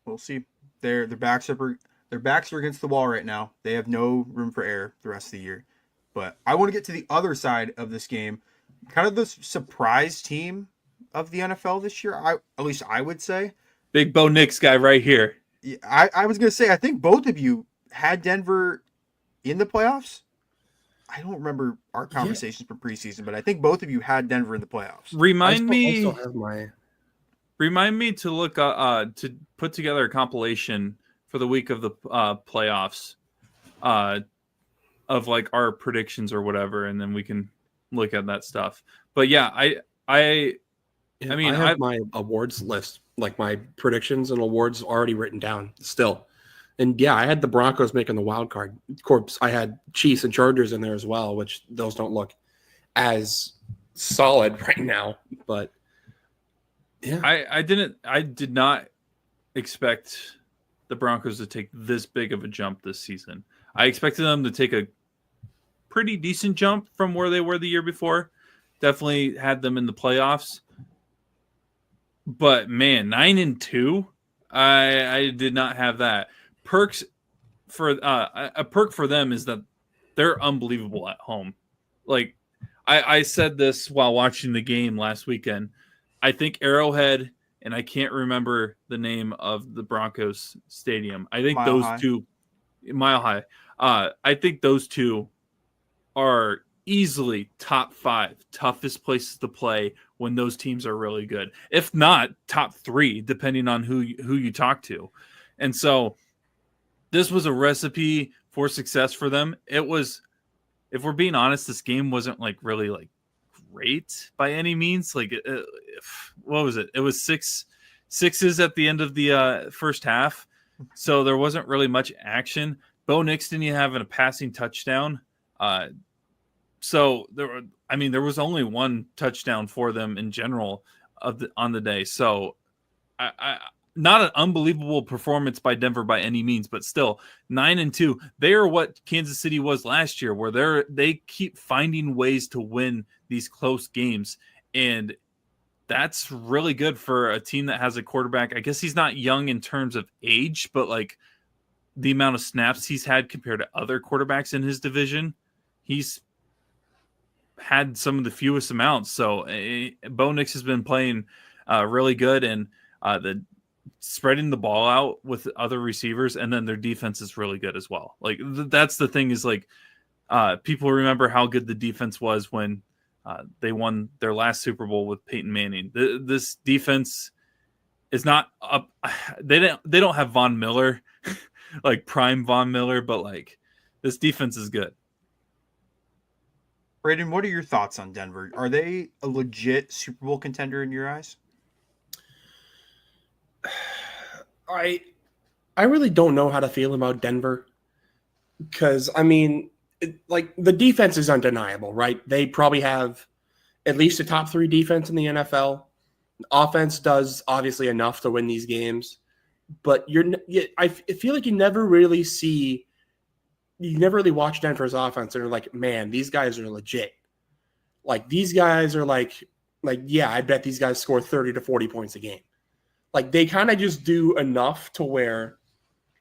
we'll see. Their backs are against the wall right now. They have no room for error the rest of the year. But I want to get to the other side of this game, kind of the surprise team of the NFL this year. At least I would say. Big Bo Nix guy right here. Yeah, I was going to say, I think both of you had Denver in the playoffs. I don't remember our conversations for preseason, but I think both of you had Denver in the playoffs. Remind me to look to put together a compilation for the week of the playoffs of like our predictions or whatever, and then we can look at that stuff. But yeah, I mean, I have my awards list, like my predictions and awards already written down still. And yeah, I had the Broncos making the wild card. Of course, I had Chiefs and Chargers in there as well, which those don't look as solid right now. But yeah, I did not expect the Broncos to take this big of a jump this season. I expected them to take a pretty decent jump from where they were the year before. Definitely had them in the playoffs. But man, 9-2, I did not have that. Perks for a perk for them is that they're unbelievable at home. Like I said this while watching the game last weekend. I think Arrowhead, and I can't remember the name of the Broncos stadium. I think Mile High. Mile High. I think those two are easily top 5 toughest places to play when those teams are really good. If not top 3, depending on who you talk to. And so this was a recipe for success for them. It was, if we're being honest, this game wasn't like really like great by any means. Like, what was it? It was 6-6 at the end of the first half. So there wasn't really much action. Bo Nix didn't have a passing touchdown. So there was only one touchdown for them in general on the day. So I not an unbelievable performance by Denver by any means, but still 9-2. They are what Kansas City was last year, where they keep finding ways to win these close games. And that's really good for a team that has a quarterback. I guess he's not young in terms of age, but like the amount of snaps he's had compared to other quarterbacks in his division, he's had some of the fewest amounts. So Bo Nix has been playing really good, and the spreading the ball out with other receivers, and then their defense is really good as well. Like that's the thing, is like people remember how good the defense was when they won their last Super Bowl with Peyton Manning. This defense is not up. They don't have Von Miller, like prime Von Miller, but like this defense is good. Braden, what are your thoughts on Denver? Are they a legit Super Bowl contender in your eyes? I really don't know how to feel about Denver, because I mean, like the defense is undeniable, right? They probably have at least a top 3 defense in the NFL. Offense does obviously enough to win these games, but I feel like you never really watch Denver's offense and are like, man, these guys are legit. Like these guys are like, yeah, I bet these guys score 30 to 40 points a game. Like they kind of just do enough to where,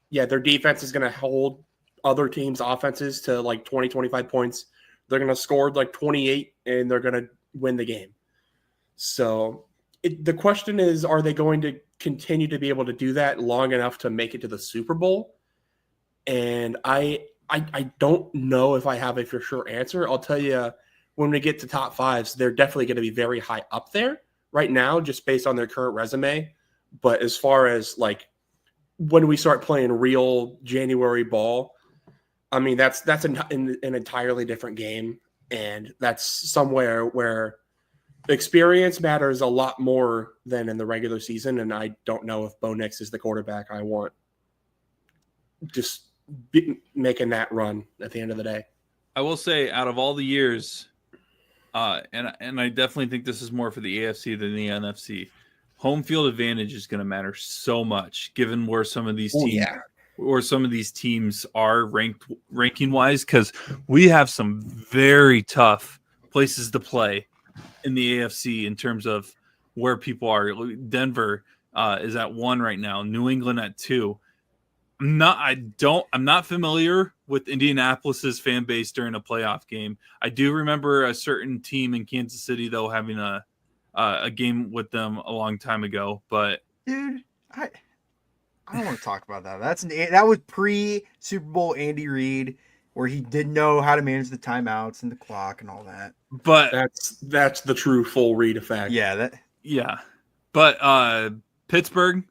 yeah, their defense is going to hold other teams' offenses to like 20, 25 points. They're going to score like 28 and they're going to win the game. So the question is, are they going to continue to be able to do that long enough to make it to the Super Bowl? And I don't know if I have a for sure answer. I'll tell you, when we get to top 5s, they're definitely going to be very high up there right now, just based on their current resume. But as far as like when we start playing real January ball, I mean, that's an entirely different game. And that's somewhere where experience matters a lot more than in the regular season. And I don't know if Bo Nix is the quarterback I want just making that run at the end of the day. I will say, out of all the years, and I definitely think this is more for the AFC than the NFC. Home field advantage is going to matter so much, given where some of these teams are ranking wise, because we have some very tough places to play in the AFC in terms of where people are. Denver is at 1 right now, New England at 2. I'm not familiar with Indianapolis's fan base during a playoff game. I do remember a certain team in Kansas City though having a game with them a long time ago. But dude, I don't want to talk about that. That was pre Super Bowl Andy Reid, where he didn't know how to manage the timeouts and the clock and all that. But that's the true full Reid effect. Yeah. But Pittsburgh,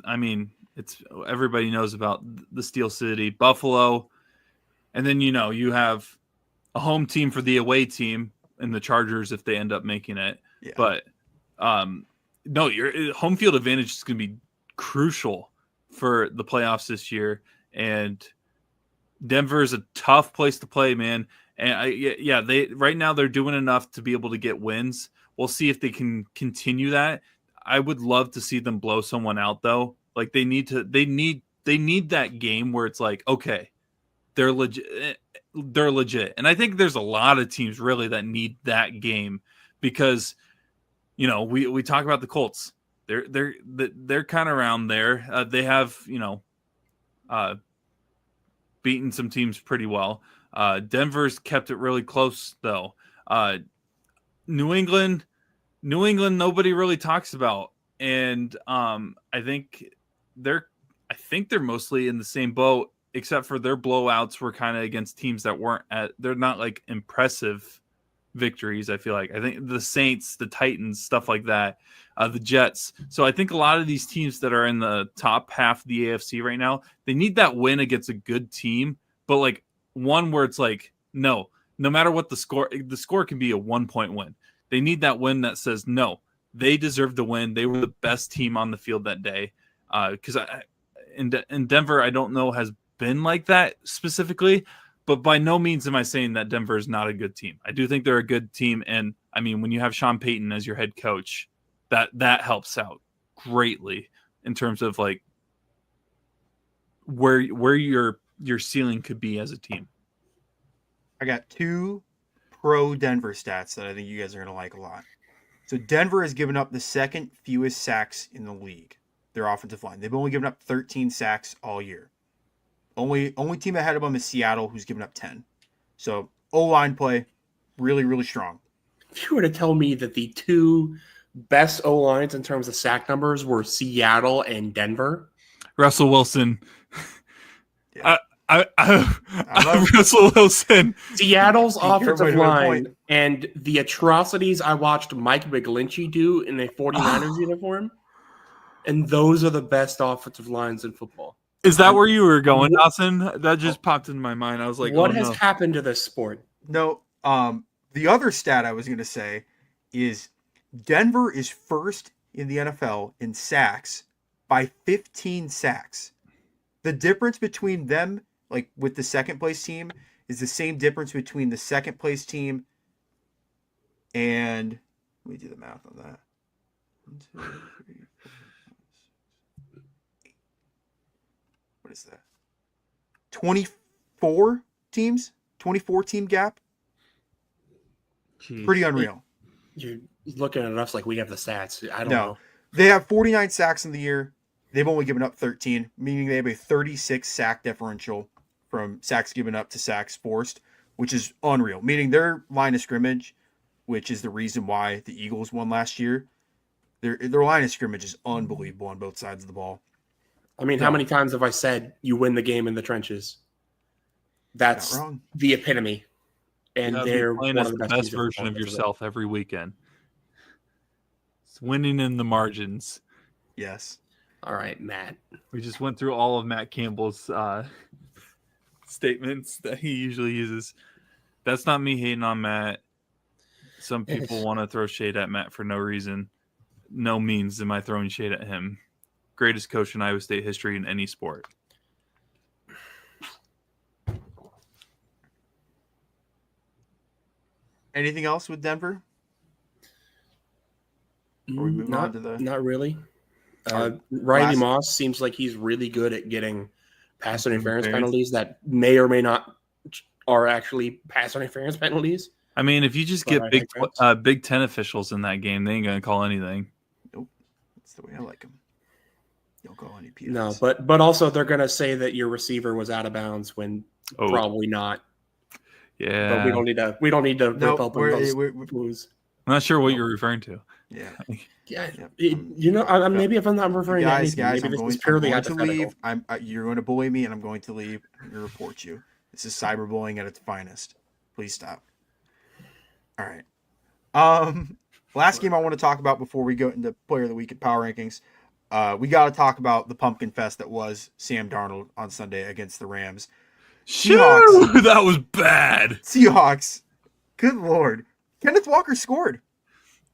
I mean, it's everybody knows about the Steel City, Buffalo, and then you have a home team for the away team and the Chargers if they end up making it. Yeah. But no, your home field advantage is going to be crucial for the playoffs this year, and Denver is a tough place to play, man. And they right now they're doing enough to be able to get wins. We'll see if they can continue that. I would love to see them blow someone out though. Like they need that game where it's like, okay, they're legit. And I think there's a lot of teams really that need that game because, we talk about the Colts. They're kind of around there. They have, beaten some teams pretty well. Denver's kept it really close though. New England, nobody really talks about. And I think they're mostly in the same boat, except for their blowouts were kind of against teams that they're not like impressive victories. I feel like I think the Saints, the Titans, stuff like that, the Jets. So I think a lot of these teams that are in the top half of the AFC right now, they need that win against a good team, but like one where it's like, no matter what the score can be a 1-point win. They need that win that says, no, they deserve to win. They were the best team on the field that day. Because in Denver, I don't know, has been like that specifically, but by no means am I saying that Denver is not a good team. I do think they're a good team, and I mean, when you have Sean Payton as your head coach, that helps out greatly in terms of like where your ceiling could be as a team. I got 2 pro Denver stats that I think you guys are going to like a lot. So Denver has given up the second fewest sacks in the league. Their offensive line. They've only given up 13 sacks all year. Only team ahead of them is Seattle, who's given up 10. So O-line play, really, really strong. If you were to tell me that the 2 best O-lines in terms of sack numbers were Seattle and Denver. Russell Wilson. Yeah. I love Russell Wilson. Seattle's offensive line and the atrocities I watched Mike McGlinchey do in a 49ers uniform. And those are the best offensive lines in football. Is that where you were going, Dawson? That just popped in my mind. I was like, what has happened to this sport? No, the other stat I was going to say is Denver is first in the NFL in sacks by 15 sacks. The difference between them, like with the second place team, is the same difference between the second place team and let me do the math on that. 1, 2, 3, 4, 5, 6, 8. What is that? 24 teams? 24 team gap? Jeez. Pretty unreal. You're looking at us like we have the stats. I don't know. They have 49 sacks in the year. They've only given up 13, meaning they have a 36 sack differential from sacks given up to sacks forced, which is unreal. Meaning their line of scrimmage, which is the reason why the Eagles won last year, their line of scrimmage is unbelievable on both sides of the ball. I mean, how many times have I said you win the game in the trenches? That's the epitome. And they're playing as the best version of yourself every weekend. It's winning in the margins. Yes. All right, Matt. We just went through all of Matt Campbell's statements that he usually uses. That's not me hating on Matt. Some people want to throw shade at Matt for no reason. No means am I throwing shade at him. Greatest coach in Iowa State history in any sport. Anything else with Denver? Or we move on to the not really. our Riley last- Moss seems like he's really good at getting pass interference penalties that may or may not are actually pass interference penalties. I mean, if you just But get I Big think Big Ten officials in that game, they ain't gonna call anything. Nope, that's the way I like them. Don't call any PFs. No, but also they're gonna say that your receiver was out of bounds when probably not. Yeah, But we don't need to No, rip up we're- those we're- blues. I'm not sure what you're referring to. Yeah. Yeah, Yep. maybe if I'm not referring to anything, Guys, maybe I'm this going, is purely I'm going to hypothetical. leave. You're going to bully me, and I'm going to leave. I'm going to report you. This is cyberbullying at its finest. Please stop. All right. Last game I want to talk about before we go into Player of the Week and Power Rankings. We got to talk about the pumpkin fest that was Sam Darnold on Sunday against the Rams. Seahawks. That was bad. Seahawks. Good Lord. Kenneth Walker scored.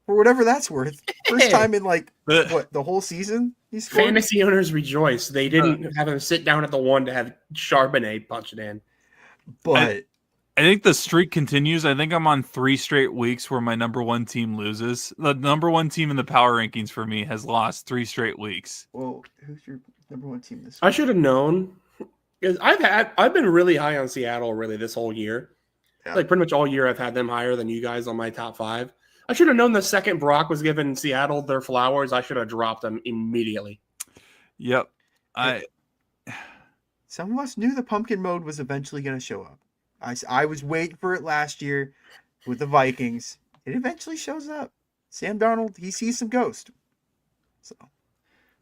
For whatever that's worth. First time in the whole season he scored. Fantasy owners rejoice. They didn't have him sit down at the one to have Charbonnet punch it in. But I think the streak continues. I think I'm on 3 straight weeks where my number one team loses. The number one team in the power rankings for me has lost 3 straight weeks. well, who's your number one team this week? I should have known. Because I've been really high on Seattle really this whole year. Yeah. Like pretty much all year I've had them higher than you guys on my top 5. I should have known the second Brock was giving Seattle their flowers. I should have dropped them immediately. Yep. Some of us knew the pumpkin mode was eventually going to show up. I was waiting for it last year with the Vikings. It eventually shows up. Sam Darnold, he sees some ghost. So,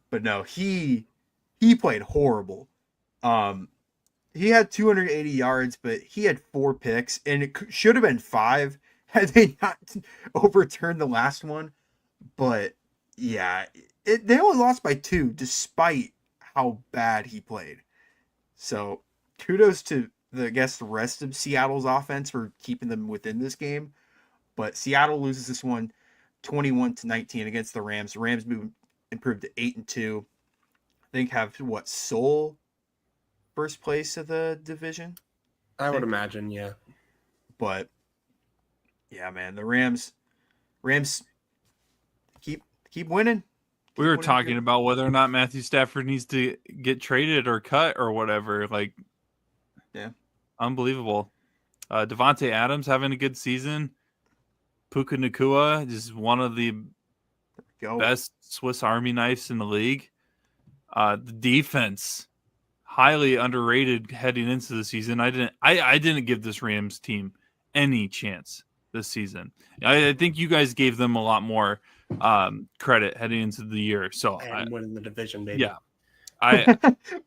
but no, he played horrible. He had 280 yards, but he had 4 picks, and it should have been 5 had they not overturned the last one. But yeah, they only lost by 2 despite how bad he played. So kudos to the rest of Seattle's offense for keeping them within this game. But Seattle loses this one 21-19 against the Rams. The Rams improved to 8-2. I think have sole first place of the division. I would imagine, yeah. But yeah, man, the Rams keep winning. We were talking about whether or not Matthew Stafford needs to get traded or cut or whatever. Like, yeah, unbelievable. Devontae Adams having a good season. Puka Nacua is one of the best Swiss Army knives in the league. The defense, highly underrated heading into the season. I didn't give this Rams team any chance this season. I think you guys gave them a lot more credit heading into the year. So And winning the division, baby. Yeah. I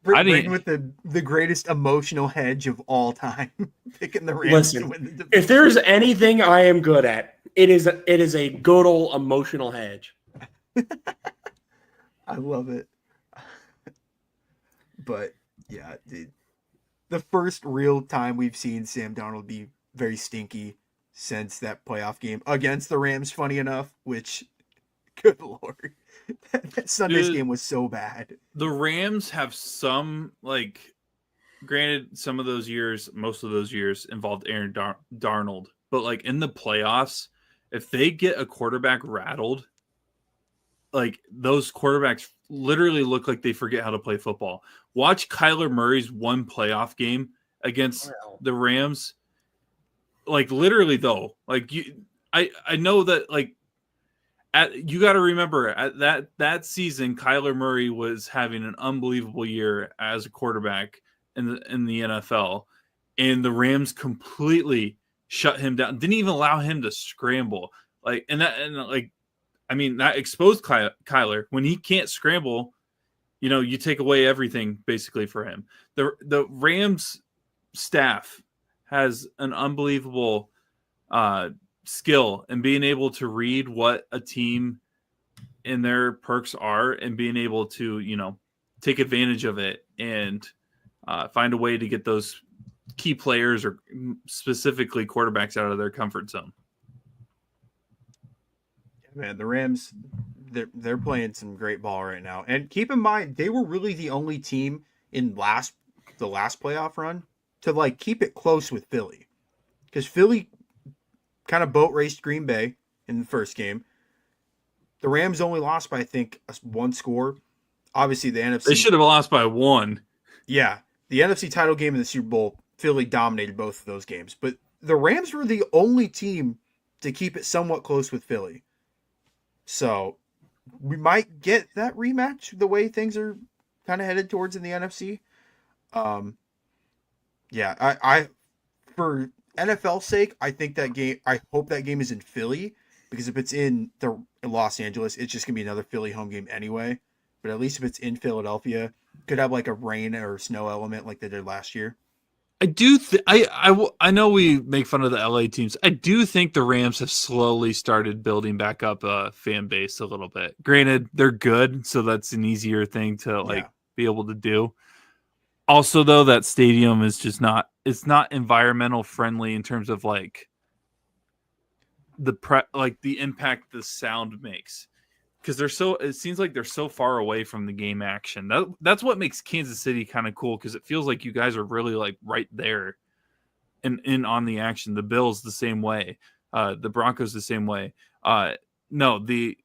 Braden with the greatest emotional hedge of all time, picking the Rams to win the division. If there's anything I am good at, it is a good old emotional hedge. I love it. But yeah, dude, the first real time we've seen Sam Darnold be very stinky since that playoff game against the Rams, funny enough, which, good Lord, that Sunday's game was so bad. The Rams have some, granted, some of those years, most of those years involved Aaron Darnold, but in the playoffs, if they get a quarterback rattled, those quarterbacks literally look like they forget how to play football. Watch Kyler Murray's one playoff game against the Rams. Literally though, I know that you got to remember at that season, Kyler Murray was having an unbelievable year as a quarterback in the NFL, and the Rams completely shut him down. Didn't even allow him to scramble. That exposed Kyler. When he can't scramble, you take away everything basically for him. The Rams staff has an unbelievable skill in being able to read what a team and their perks are and being able to, take advantage of it and find a way to get those key players or specifically quarterbacks out of their comfort zone. Man, the Rams, they're playing some great ball right now. And keep in mind, they were really the only team in the last playoff run to like keep it close with Philly, because Philly kind of boat raced Green Bay in the first game. The Rams only lost by, I think, one score. Obviously, the NFC. They should have lost by one. Yeah, the NFC title game in the Super Bowl, Philly dominated both of those games. But the Rams were the only team to keep it somewhat close with Philly. So we might get that rematch the way things are kind of headed towards in the NFC. Yeah, I for NFL's sake, I hope that game is in Philly, because if it's in Los Angeles, it's just gonna be another Philly home game anyway. But at least if it's in Philadelphia, could have like a rain or snow element like they did last year. I do. I know we make fun of the LA teams. I do think the Rams have slowly started building back up a fan base a little bit. Granted, they're good, so that's an easier thing to be able to do. Also, though, that stadium is just not. It's not environmental friendly in terms of like the impact the sound makes, because it seems like they're so far away from the game action. That's what makes Kansas City kind of cool, because it feels like you guys are really like right there in on the action. The Bills the same way, the Broncos the same way. No, the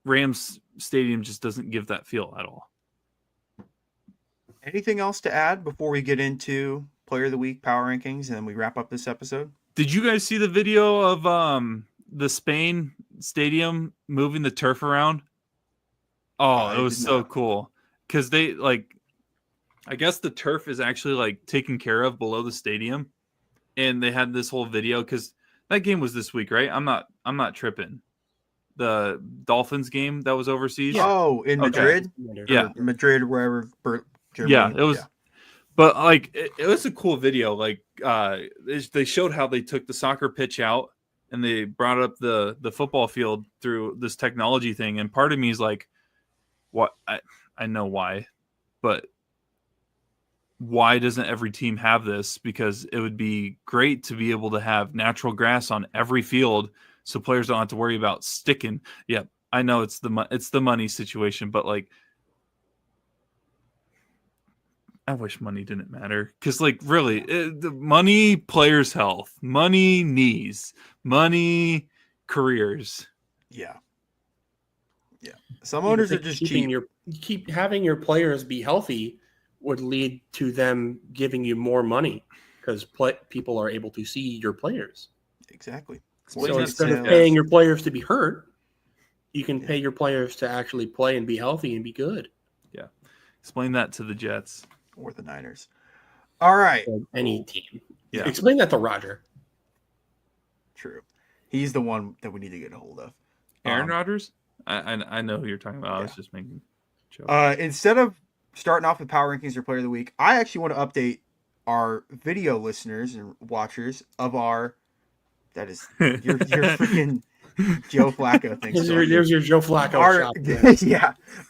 Rams stadium just doesn't give that feel at all. Anything else to add before we get into Player of the Week, Power Rankings, and then we wrap up this episode? Did you guys see the video of the Spain stadium moving the turf around? Oh, it was so cool, because they I guess the turf is actually like taken care of below the stadium, and they had this whole video, because that game was this week, right? I'm not tripping. The Dolphins game that was overseas. Yeah. Oh, in Madrid. Yeah, Madrid, wherever. Germany. Yeah, it was. Yeah. But like it was a cool video. Like they showed how they took the soccer pitch out and they brought up the football field through this technology thing. And part of me is like, what? I know why, but why doesn't every team have this? Because it would be great to be able to have natural grass on every field, so players don't have to worry about sticking. Yeah, I know it's the money situation, but like, I wish money didn't matter, because like really, the money, players' health, money, knees, money, careers. Yeah. Some owners are just cheap. Keep having your players be healthy would lead to them giving you more money, because people are able to see your players. Exactly. So instead of paying your players to be hurt, you can pay your players to actually play and be healthy and be good. Yeah. Explain that to the Jets. Or the Niners. All right. Or any team. Yeah. Explain that to Roger. True. He's the one that we need to get a hold of. Aaron Rodgers? I know who you're talking about. Yeah. I was just making a joke. Instead of starting off with Power Rankings or Player of the Week, I actually want to update our video listeners and watchers of that is your freaking Joe Flacco thing. There's your Joe Flacco.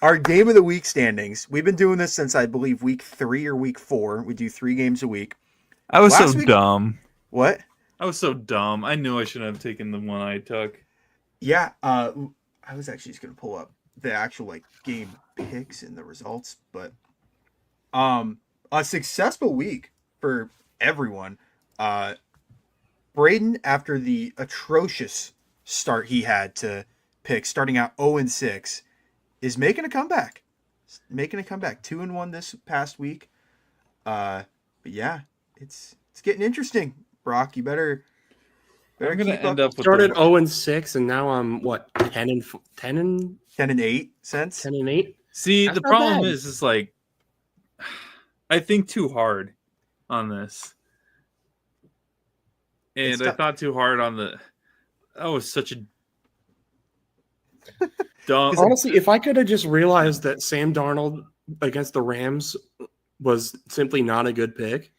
Our Game of the Week standings. We've been doing this since, I believe, week 3 or week 4. We do 3 games a week. I was dumb. What? I was so dumb. I knew I shouldn't have taken the one I took. Yeah. I was actually just going to pull up the actual game picks and the results, but a successful week for everyone. Braden, after the atrocious start he had to pick, starting out 0-6, is making a comeback. 2-1 this past week. But yeah, it's getting interesting. Brock, you better I'm gonna end up with started 0-6, and now I'm what, 10-8 cents. 10-8. See, that's the problem is like I think too hard on this. And I thought too hard on that was such a dumb. Honestly, if I could have just realized that Sam Darnold against the Rams was simply not a good pick.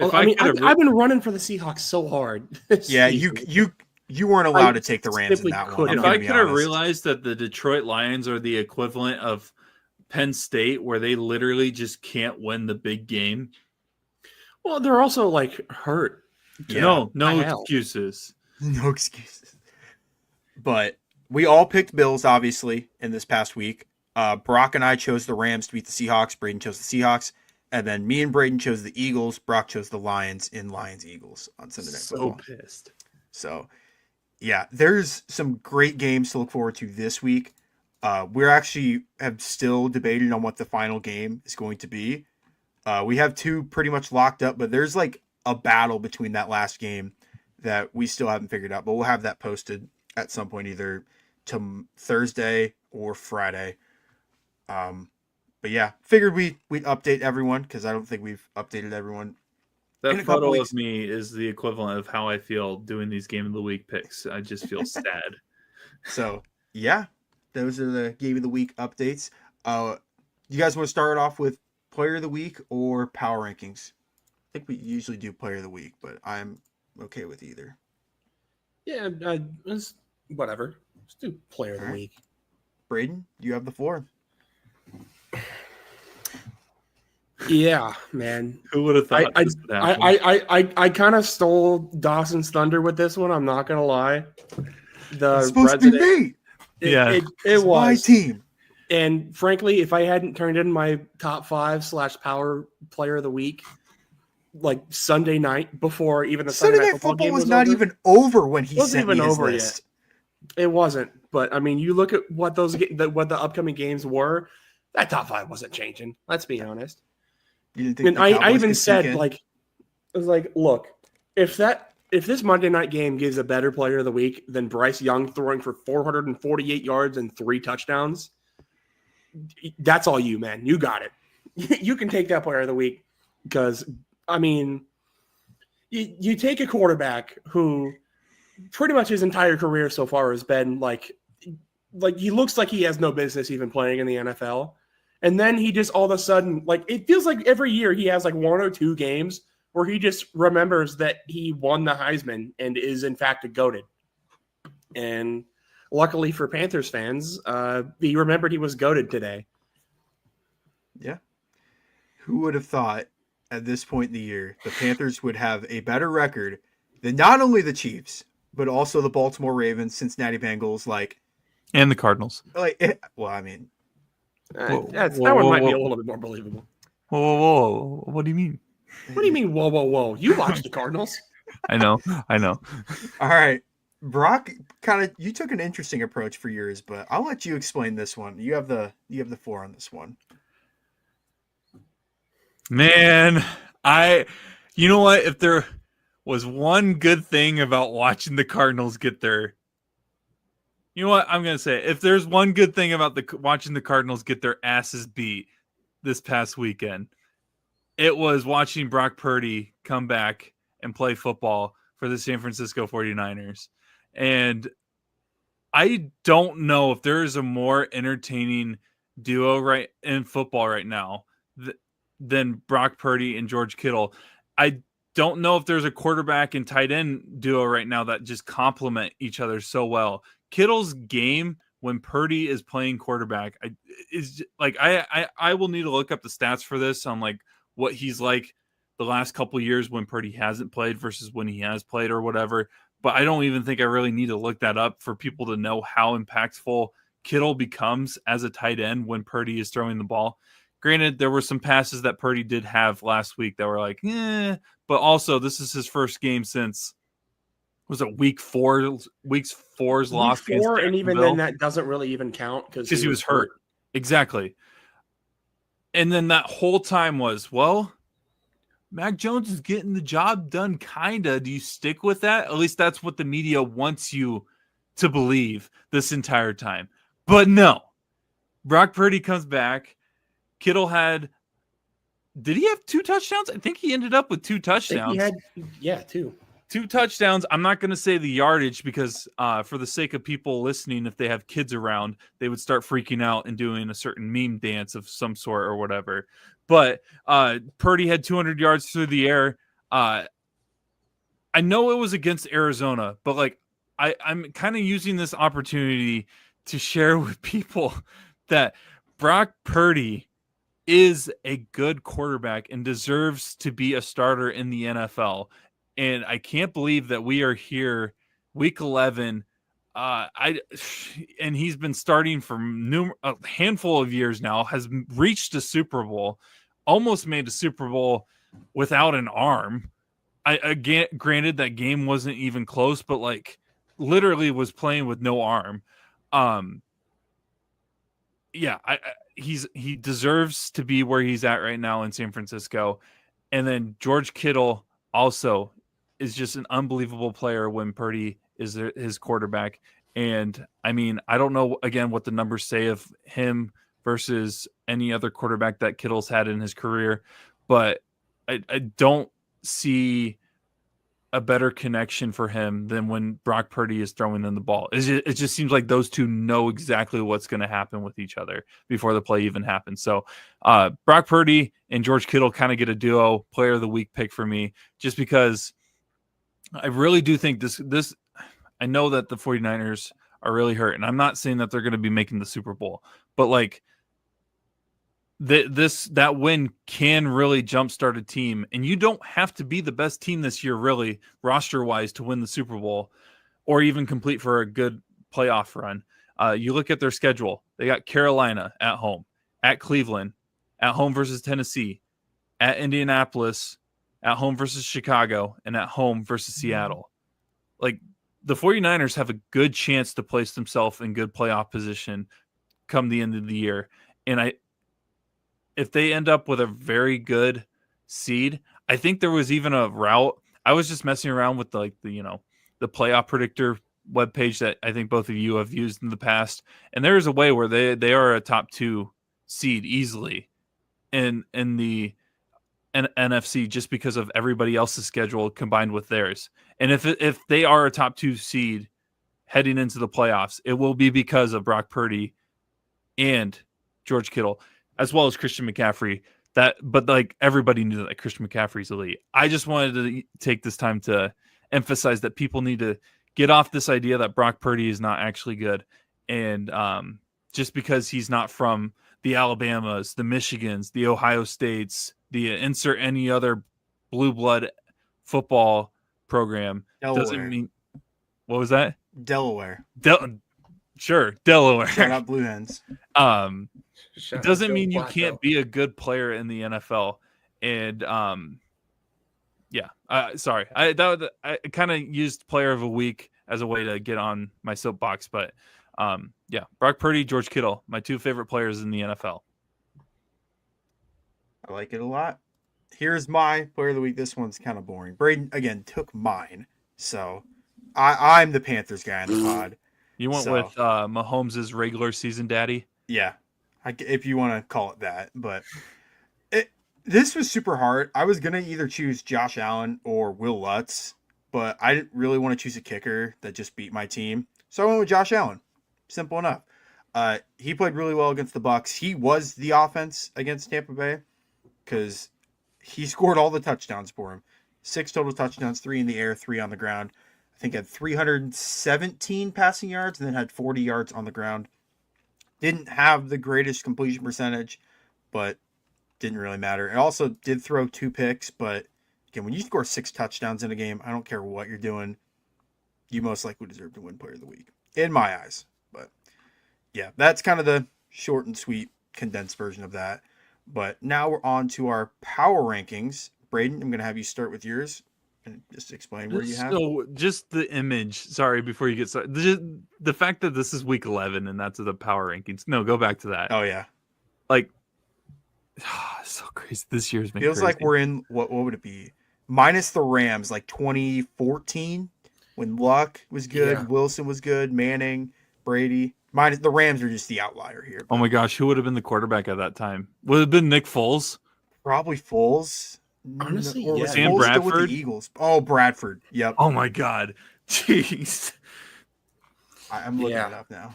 I've been running for the Seahawks so hard. Yeah, you weren't allowed to take the Rams in that one. If I could have realized that the Detroit Lions are the equivalent of Penn State, where they literally just can't win the big game. Well, they're also like hurt. Yeah. No hell. excuses. No excuses. But we all picked Bills, obviously, in this past week. Brock and I chose the Rams to beat the Seahawks. Braden chose the Seahawks. And then me and Braden chose the Eagles. Brock chose the Lions in Lions-Eagles on Sunday Night Football. Pissed. So, yeah, there's some great games to look forward to this week. We're actually have still debated on what the final game is going to be. We have two pretty much locked up, but there's like a battle between that last game that we still haven't figured out. But we'll have that posted at some point, either to Thursday or Friday. But yeah, figured we'd update everyone because I don't think we've updated everyone. In That a couple photo weeks. of me is the equivalent of how I feel doing these game of the week picks. I just feel sad. So yeah, those are the game of the week updates. You guys want to start off with player of the week or power rankings? I think we usually do player of the week, but I'm okay with either. Yeah, it's whatever. Let's do player of the All right. week. Braden, you have the floor. Yeah, man. Who would have thought this would happen? I kind of stole Dawson's thunder with this one. I'm not gonna lie. The It's supposed to be resident, me. Yeah. it It's my was. team. And frankly, if I hadn't turned in my top 5 / power player of the week, like Sunday night before even the Sunday Night Football game was not over, even over when he Wasn't sent me even his over list. it wasn't. But I mean, you look at what what the upcoming games were. That top 5 wasn't changing. Let's be honest. You didn't think And the I Cowboys even could sneak said, in? like, I was like, look, if this Monday night game gives a better player of the week than Bryce Young throwing for 448 yards and 3 touchdowns, that's all you, man. You got it. You can take that player of the week because, I mean, you take a quarterback who pretty much his entire career so far has been like he looks like he has no business even playing in the NFL. And then he just all of a sudden, like, it feels like every year he has like 1 or 2 games where he just remembers that he won the Heisman and is in fact a goated. And luckily for Panthers fans, he remembered he was goated today. Yeah. Who would have thought at this point in the year the Panthers would have a better record than not only the Chiefs, but also the Baltimore Ravens, Cincinnati Bengals, And the Cardinals. well, I mean, That one might be a little bit more believable. Whoa. What do you mean? What do you mean, whoa? You watch the Cardinals. I know. all right. Brock, you took an interesting approach for yours, but I'll let you explain this one. You have the floor on this one. Man, you know what? If there was one good thing about watching the Cardinals get their, you know what? I'm going to say, if there's one good thing about watching the Cardinals get their asses beat this past weekend, it was watching Brock Purdy come back and play football for the San Francisco 49ers. And I don't know if there is a more entertaining duo in football right now than Brock Purdy and George Kittle. I don't know if there's a quarterback and tight end duo right now that just complement each other so well. Kittle's game when Purdy is playing quarterback I will need to look up the stats for this on like what he's like the last couple of years when Purdy hasn't played versus when he has played or whatever. But I don't even think I really need to look that up for people to know how impactful Kittle becomes as a tight end when Purdy is throwing the ball. Granted, there were some passes that Purdy did have last week that were like, but also this is his first game since, was it week 4's loss? Week 4, and even then that doesn't really even count because he was hurt. Exactly. And then that whole time was, well, Mac Jones is getting the job done, kinda. Do you stick with that? At least that's what the media wants you to believe this entire time. But no. Brock Purdy comes back. Kittle did he have 2 touchdowns? I think he ended up with 2 touchdowns. I think he had, 2. 2 touchdowns. I'm not going to say the yardage because for the sake of people listening, if they have kids around, they would start freaking out and doing a certain meme dance of some sort or whatever. But Purdy had 200 yards through the air. I know it was against Arizona, but like I'm kind of using this opportunity to share with people that Brock Purdy is a good quarterback and deserves to be a starter in the NFL. And I can't believe that we are here week 11. And he's been starting for a handful of years now, has reached a Super Bowl, almost made a Super Bowl without an arm. Again, granted that game wasn't even close, but like literally was playing with no arm. He deserves to be where he's at right now in San Francisco. And then George Kittle also is just an unbelievable player when Purdy is his quarterback. And I mean, I don't know again what the numbers say of him versus any other quarterback that Kittle's had in his career, but I don't see a better connection for him than when Brock Purdy is throwing them the ball. It just seems like those two know exactly what's going to happen with each other before the play even happens. So Brock Purdy and George Kittle kind of get a duo player of the week pick for me, just because I really do think this. I know that the 49ers are really hurt, and I'm not saying that they're going to be making the Super Bowl, but like that win can really jumpstart a team, and you don't have to be the best team this year, really, roster-wise, to win the Super Bowl or even complete for a good playoff run. You look at their schedule. They got Carolina at home, at Cleveland, at home versus Tennessee, at Indianapolis, at home versus Chicago, and at home versus Seattle. Like, the 49ers have a good chance to place themselves in good playoff position come the end of the year. And if they end up with a very good seed, I think there was even a route. I was just messing around with the playoff predictor webpage that I think both of you have used in the past. And there is a way where they are a top 2 seed easily in the NFC, just because of everybody else's schedule combined with theirs. And if they are a top 2 seed heading into the playoffs, it will be because of Brock Purdy and George Kittle, as well as Christian McCaffrey. But like, everybody knew that Christian McCaffrey's elite. I just wanted to take this time to emphasize that people need to get off this idea that Brock Purdy is not actually good. And just because he's not from the Alabamas, the Michigans, the Ohio States, the insert any other blue blood football program, Delaware. Doesn't mean. What was that? Delaware. Sure, Delaware. Shout out Blue Hens. It doesn't mean you can't be a good player in the NFL. And sorry, I kind of used player of a week as a way to get on my soapbox, but Brock Purdy, George Kittle, my 2 favorite players in the NFL. I like it a lot. Here's my player of the week. This one's kind of boring. Braden, again, took mine. So I'm the Panthers guy on the pod. You went with Mahomes' regular season daddy? Yeah, if you want to call it that. But this was super hard. I was going to either choose Josh Allen or Will Lutz, but I didn't really want to choose a kicker that just beat my team. So I went with Josh Allen. Simple enough. He played really well against the Bucs. He was the offense against Tampa Bay because he scored all the touchdowns for him. 6 total touchdowns, 3 in the air, 3 on the ground. I think had 317 passing yards and then had 40 yards on the ground. Didn't have the greatest completion percentage, but didn't really matter. It also did throw 2 picks, but again, when you score 6 touchdowns in a game, I don't care what you're doing, you most likely deserve to win player of the week, in my eyes. But yeah, that's kind of the short and sweet condensed version of that. But now we're on to our power rankings. Braden, I'm going to have you start with yours and just explain where you have. So just the image, sorry, before you get started, the fact that this is week 11 and that's the power rankings. No, go back to that. Oh, yeah. Like, so crazy. This year's been feels crazy. Like we're in, what would it be? Minus the Rams, like 2014 when Luck was good, Yeah. Wilson was good, Manning, Brady. Minus the Rams are just the outlier here. Oh my gosh, who would have been the quarterback at that time? Would it have been Nick Foles? Probably Foles. Honestly, Or yeah. was Sam Foles still with Bradford? the Eagles? Oh, Bradford. Yep. Oh my god. Jeez. I'm looking Yeah. it up now.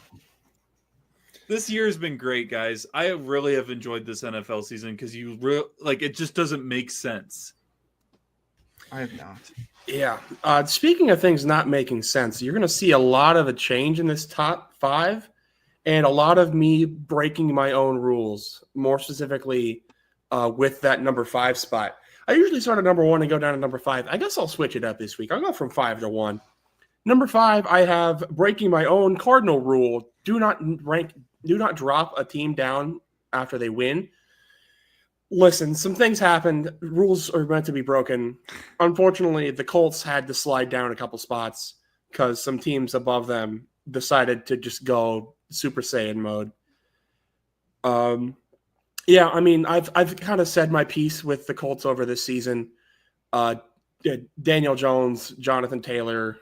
This year has been great, guys. I really have enjoyed this NFL season because it just doesn't make sense. I have not. Yeah. Speaking of things not making sense, you're going to see a lot of a change in this top 5. and a lot of me breaking my own rules, more specifically with that number 5 spot. I usually start at number 1 and go down to number 5. I guess I'll switch it up this week. I'll go from 5 to 1. Number 5, I have breaking my own cardinal rule. Do not drop a team down after they win. Listen, some things happened. Rules are meant to be broken. Unfortunately, the Colts had to slide down a couple spots because some teams above them decided to just go Super Saiyan mode. Yeah, I mean, I've kind of said my piece with the Colts over this season. Daniel Jones, Jonathan Taylor,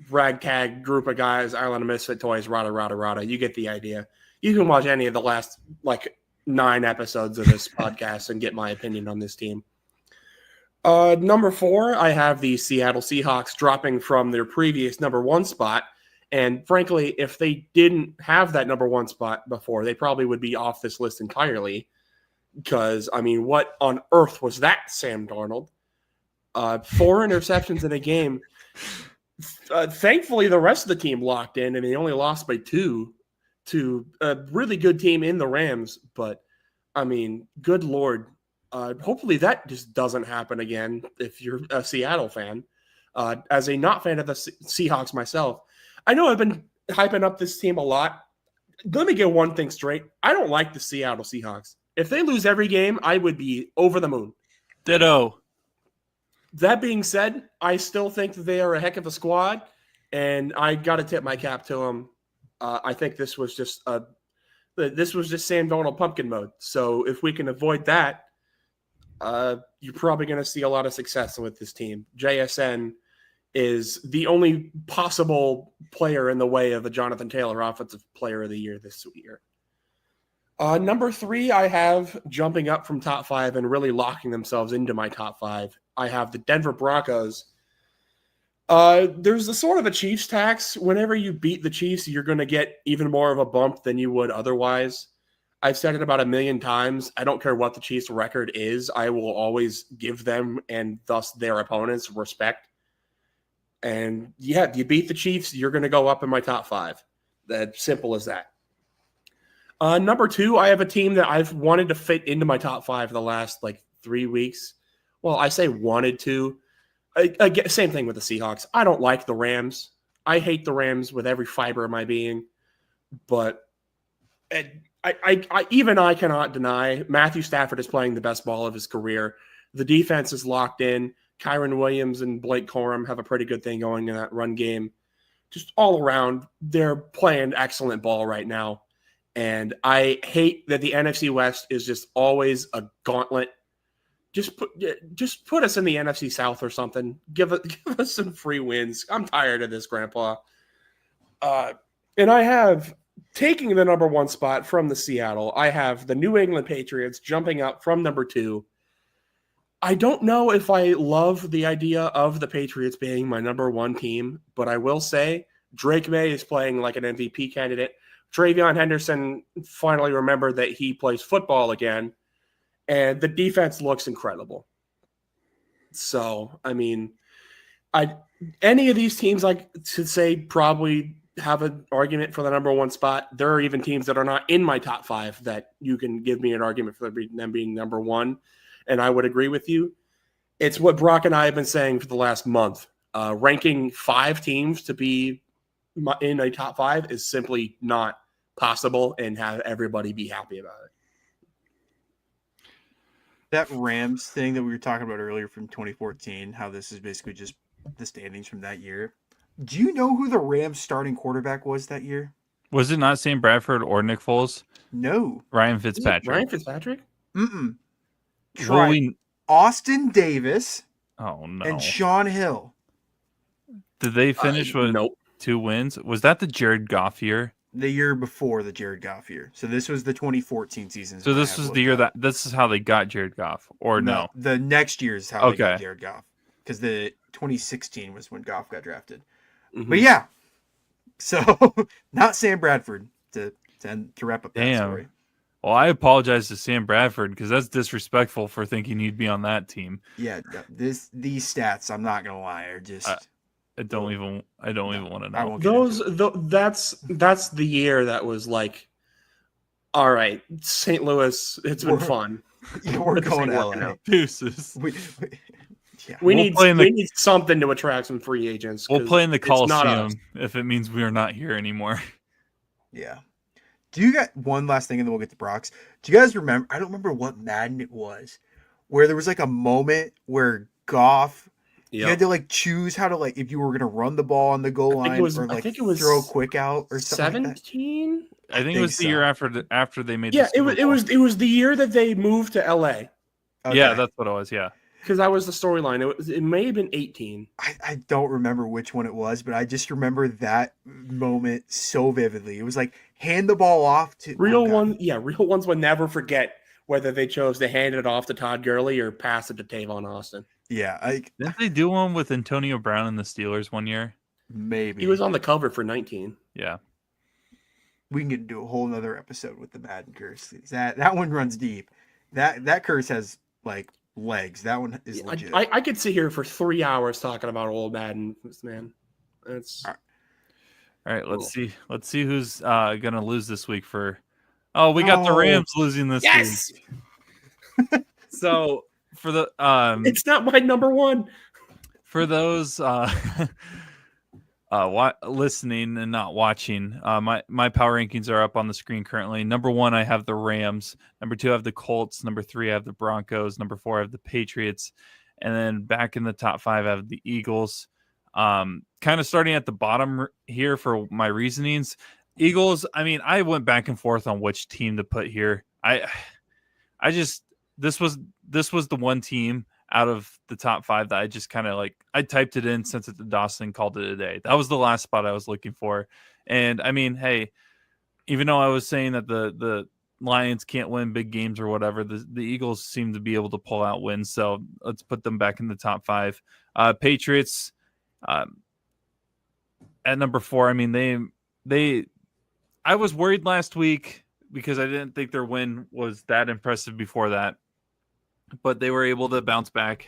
ragtag group of guys, Island of Misfit Toys, rada. You get the idea. You can watch any of the last 9 episodes of this podcast and get my opinion on this team. Number 4, I have the Seattle Seahawks dropping from their previous number 1 spot. And frankly, if they didn't have that number 1 spot before, they probably would be off this list entirely. Because, I mean, what on earth was that, Sam Darnold? 4 interceptions in a game. Thankfully, the rest of the team locked in, and they only lost by 2 to a really good team in the Rams. But, I mean, good Lord. Hopefully that just doesn't happen again if you're a Seattle fan. As a not fan of the Seahawks myself, I know I've been hyping up this team a lot. Let me get one thing straight. I don't like the Seattle Seahawks. If they lose every game, I would be over the moon. Ditto. That being said, I still think that they are a heck of a squad, and I got to tip my cap to them. I think this was just Sam Darnold pumpkin mode. So if we can avoid that, you're probably going to see a lot of success with this team. JSN is the only possible player in the way of a Jonathan Taylor Offensive Player of the Year this year. Number 3, I have jumping up from top 5 and really locking themselves into my top 5. I have the Denver Broncos. There's the sort of a Chiefs tax. Whenever you beat the Chiefs, you're going to get even more of a bump than you would otherwise. I've said it about 1 million times. I don't care what the Chiefs' record is. I will always give them and thus their opponents respect. And yeah, if you beat the Chiefs, you're going to go up in my top 5. That simple as that. Number 2, I have a team that I've wanted to fit into my top 5 the last 3 weeks. Well, I say wanted to. Same thing with the Seahawks. I don't like the Rams. I hate the Rams with every fiber of my being. But I cannot deny Matthew Stafford is playing the best ball of his career. The defense is locked in. Kyron Williams and Blake Corum have a pretty good thing going in that run game. Just all around, they're playing excellent ball right now. And I hate that the NFC West is just always a gauntlet. Just put us in the NFC South or something. Give us some free wins. I'm tired of this, Grandpa. And I have, taking the number 1 spot from the Seattle, I have the New England Patriots jumping up from number 2. I don't know if I love the idea of the Patriots being my number 1 team, but I will say Drake May is playing like an MVP candidate. Travion Henderson finally remembered that he plays football again, and the defense looks incredible. So, I mean, any of these teams, I should say, probably have an argument for the number 1 spot. There are even teams that are not in my top 5 that you can give me an argument for them being number 1, and I would agree with you. It's what Brock and I have been saying for the last month. Ranking 5 teams to be in a top 5 is simply not possible, and have everybody be happy about it. That Rams thing that we were talking about earlier from 2014, how this is basically just the standings from that year. Do you know who the Rams starting quarterback was that year? Was it not Sam Bradford or Nick Foles? No. Ryan Fitzpatrick. Ryan Fitzpatrick? Mm-mm. Try Austin Davis and Sean Hill. Did they finish with 2 wins? Was that the Jared Goff year? The year before the Jared Goff year. So this was the 2014 season. So this was the year this is how they got Jared Goff, or no? The next year is how they got Jared Goff. Because the 2016 was when Goff got drafted. Mm-hmm. But yeah. So not Sam Bradford to wrap up that story. Well, I apologize to Sam Bradford because that's disrespectful for thinking he'd be on that team. Yeah, these stats, I'm not gonna lie, are just I don't even want to know. I won't get into it. That's the year that was like, all right, St. Louis, it's been fun. We're But this going ain't to working LA. out. Deuces. Yeah. We We'll need play in we need something to attract some free agents. We'll 'cause play in the it's not us. Coliseum if it means we are not here anymore. Yeah. Do you got one last thing and then we'll get to Brock's? Do you guys remember? I don't remember what Madden it was, where there was like a moment where Goff, you had to like choose how to like if you were gonna run the ball on the goal line or like throw a quick out or something like that. 17. I think it was the year after they made. Yeah, the Super Bowl. it was the year that they moved to LA. Okay. Yeah, that's what it was. Yeah, because that was the storyline. It may have been 18. I don't remember which one it was, but I just remember that moment so vividly. It was like hand the ball off to real ones would never forget whether they chose to hand it off to Todd Gurley or pass it to Tavon Austin. Yeah, didn't they do one with Antonio Brown and the Steelers one year? Maybe he was on the cover for 19. Yeah, we can get into a whole nother episode with the Madden curse. That one runs deep. That curse has like legs. That one is legit. I could sit here for 3 hours talking about old Madden, man. That's all right. Let's see who's gonna lose this week. We got the Rams losing this week. So for the it's not my number one. For those listening and not watching, my power rankings are up on the screen currently. Number 1, I have the Rams. Number 2, I have the Colts. Number 3, I have the Broncos. Number 4, I have the Patriots. And then back in the top 5, I have the Eagles. Kind of starting at the bottom here for my reasonings. Eagles, I mean, I went back and forth on which team to put here. This was the one team out of the top 5 that I just kind of like, I typed it in, sent it to Dawson, called it a day. That was the last spot I was looking for. And I mean, hey, even though I was saying that the Lions can't win big games or whatever, the Eagles seem to be able to pull out wins. So let's put them back in the top 5. Patriots at number 4. I mean, I was worried last week because I didn't think their win was that impressive before that. But they were able to bounce back.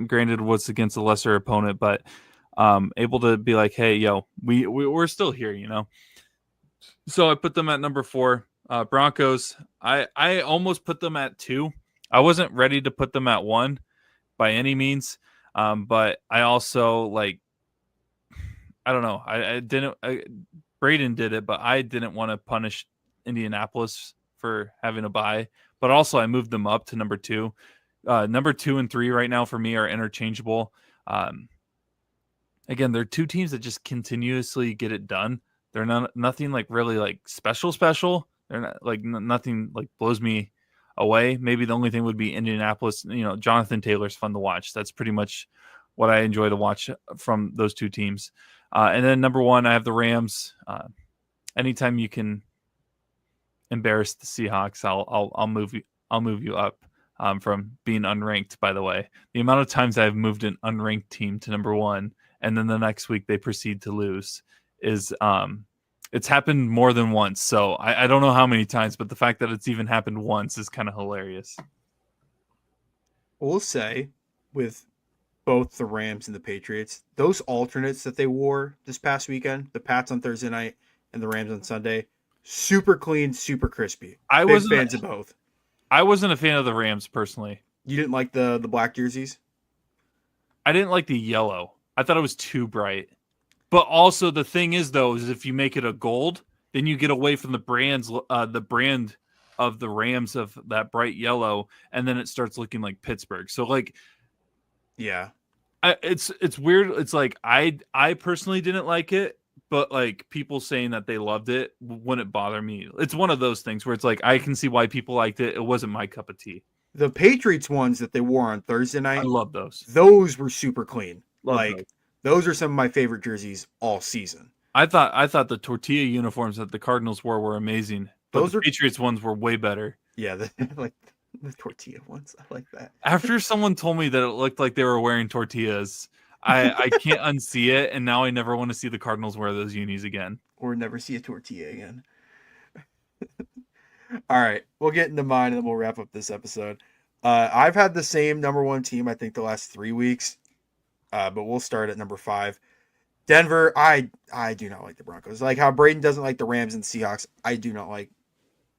Granted, was against a lesser opponent, but able to be like, "Hey, we're still here," you know. So I put them at number 4. Broncos. I almost put them at 2. I wasn't ready to put them at 1 by any means, but I also I don't know. I didn't. Braden did it, but I didn't want to punish Indianapolis for having a bye. But also, I moved them up to number 2. Number 2 and 3 right now for me are interchangeable. Again, they're 2 teams that just continuously get it done. They're nothing like really like special. They're not like nothing like blows me away. Maybe the only thing would be Indianapolis. You know, Jonathan Taylor's fun to watch. That's pretty much what I enjoy to watch from those 2 teams. And then number 1, I have the Rams. Anytime you can embarrass the Seahawks, I'll move you up. From being unranked, by the way. The amount of times I've moved an unranked team to number 1, and then the next week they proceed to lose is it's happened more than once. So I don't know how many times, but the fact that it's even happened once is kind of hilarious. We'll say with both the Rams and the Patriots, those alternates that they wore this past weekend, the Pats on Thursday night and the Rams on Sunday, super clean, super crispy. I was fans of both. I wasn't a fan of the Rams personally. You didn't like the black jerseys? I didn't like the yellow. I thought it was too bright. But also the thing is, though, is if you make it a gold, then you get away from the brand of the Rams of that bright yellow, and then it starts looking like Pittsburgh. So yeah, it's weird. It's like I personally didn't like it. But like people saying that they loved it wouldn't bother me. It's one of those things where it's like I can see why people liked it. It wasn't my cup of tea. The Patriots ones that they wore on Thursday night, I love those. Those were super clean. Love those are some of my favorite jerseys all season. I thought the tortilla uniforms that the Cardinals wore were amazing. But the Patriots ones were way better. Yeah, the tortilla ones. I like that. After someone told me that it looked like they were wearing tortillas, I can't unsee it, and now I never want to see the Cardinals wear those unis again. Or never see a tortilla again. All right, we'll get into mine, and then we'll wrap up this episode. I've had the same number 1 team, I think, the last 3 weeks, but we'll start at number 5. Denver, I do not like the Broncos. Like how Braden doesn't like the Rams and Seahawks, I do not like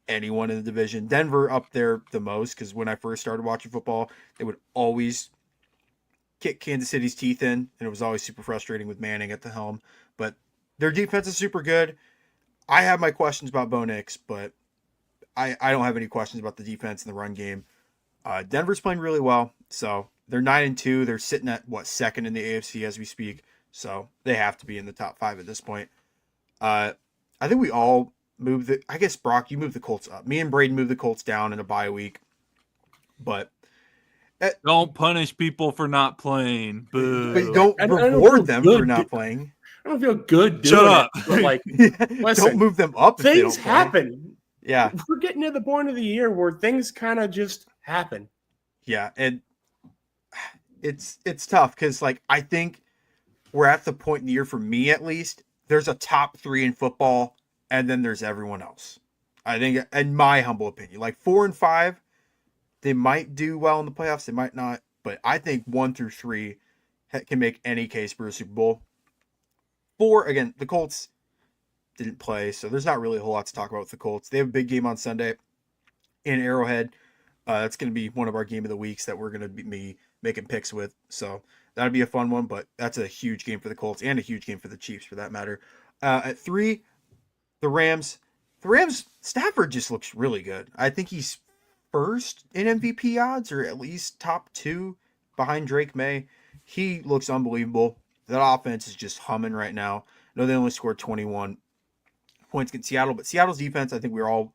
anyone in the division. Denver up there the most because when I first started watching football, they would always kick Kansas City's teeth in, and it was always super frustrating with Manning at the helm. But their defense is super good. I have my questions about Bo Nix, but I don't have any questions about the defense and the run game. Denver's playing really well, so they're 9-2. They're sitting at second in the AFC as we speak, so they have to be in the top 5 at this point. I think we all moved the. I guess Brock, you moved the Colts up. Me and Braden moved the Colts down in a bye week, but Don't punish people for not playing. Boo. don't I don't reward feel them good for not do- playing. I don't feel good doing Shut up. it. But like, Don't listen, move them up. If they things don't play. happen. Yeah, We're getting to the point of the year where things kind of just happen. yeah, and it's tough because like I think we're at the point in the year for me at least. There's a top 3 in football, and then there's everyone else. I think, in my humble opinion, like 4 and 5, they might do well in the playoffs. They might not, but I think 1 through 3 can make any case for a Super Bowl. 4, again, the Colts didn't play, so there's not really a whole lot to talk about with the Colts. They have a big game on Sunday in Arrowhead. That's going to be one of our game of the weeks that we're going to be making picks with. So that'll be a fun one, but that's a huge game for the Colts and a huge game for the Chiefs for that matter. At 3, the Rams. The Rams, Stafford just looks really good. I think he's first in MVP odds, or at least top 2 behind Drake May. He looks unbelievable. That offense is just humming right now. I know they only scored 21 points against Seattle, but Seattle's defense, I think we all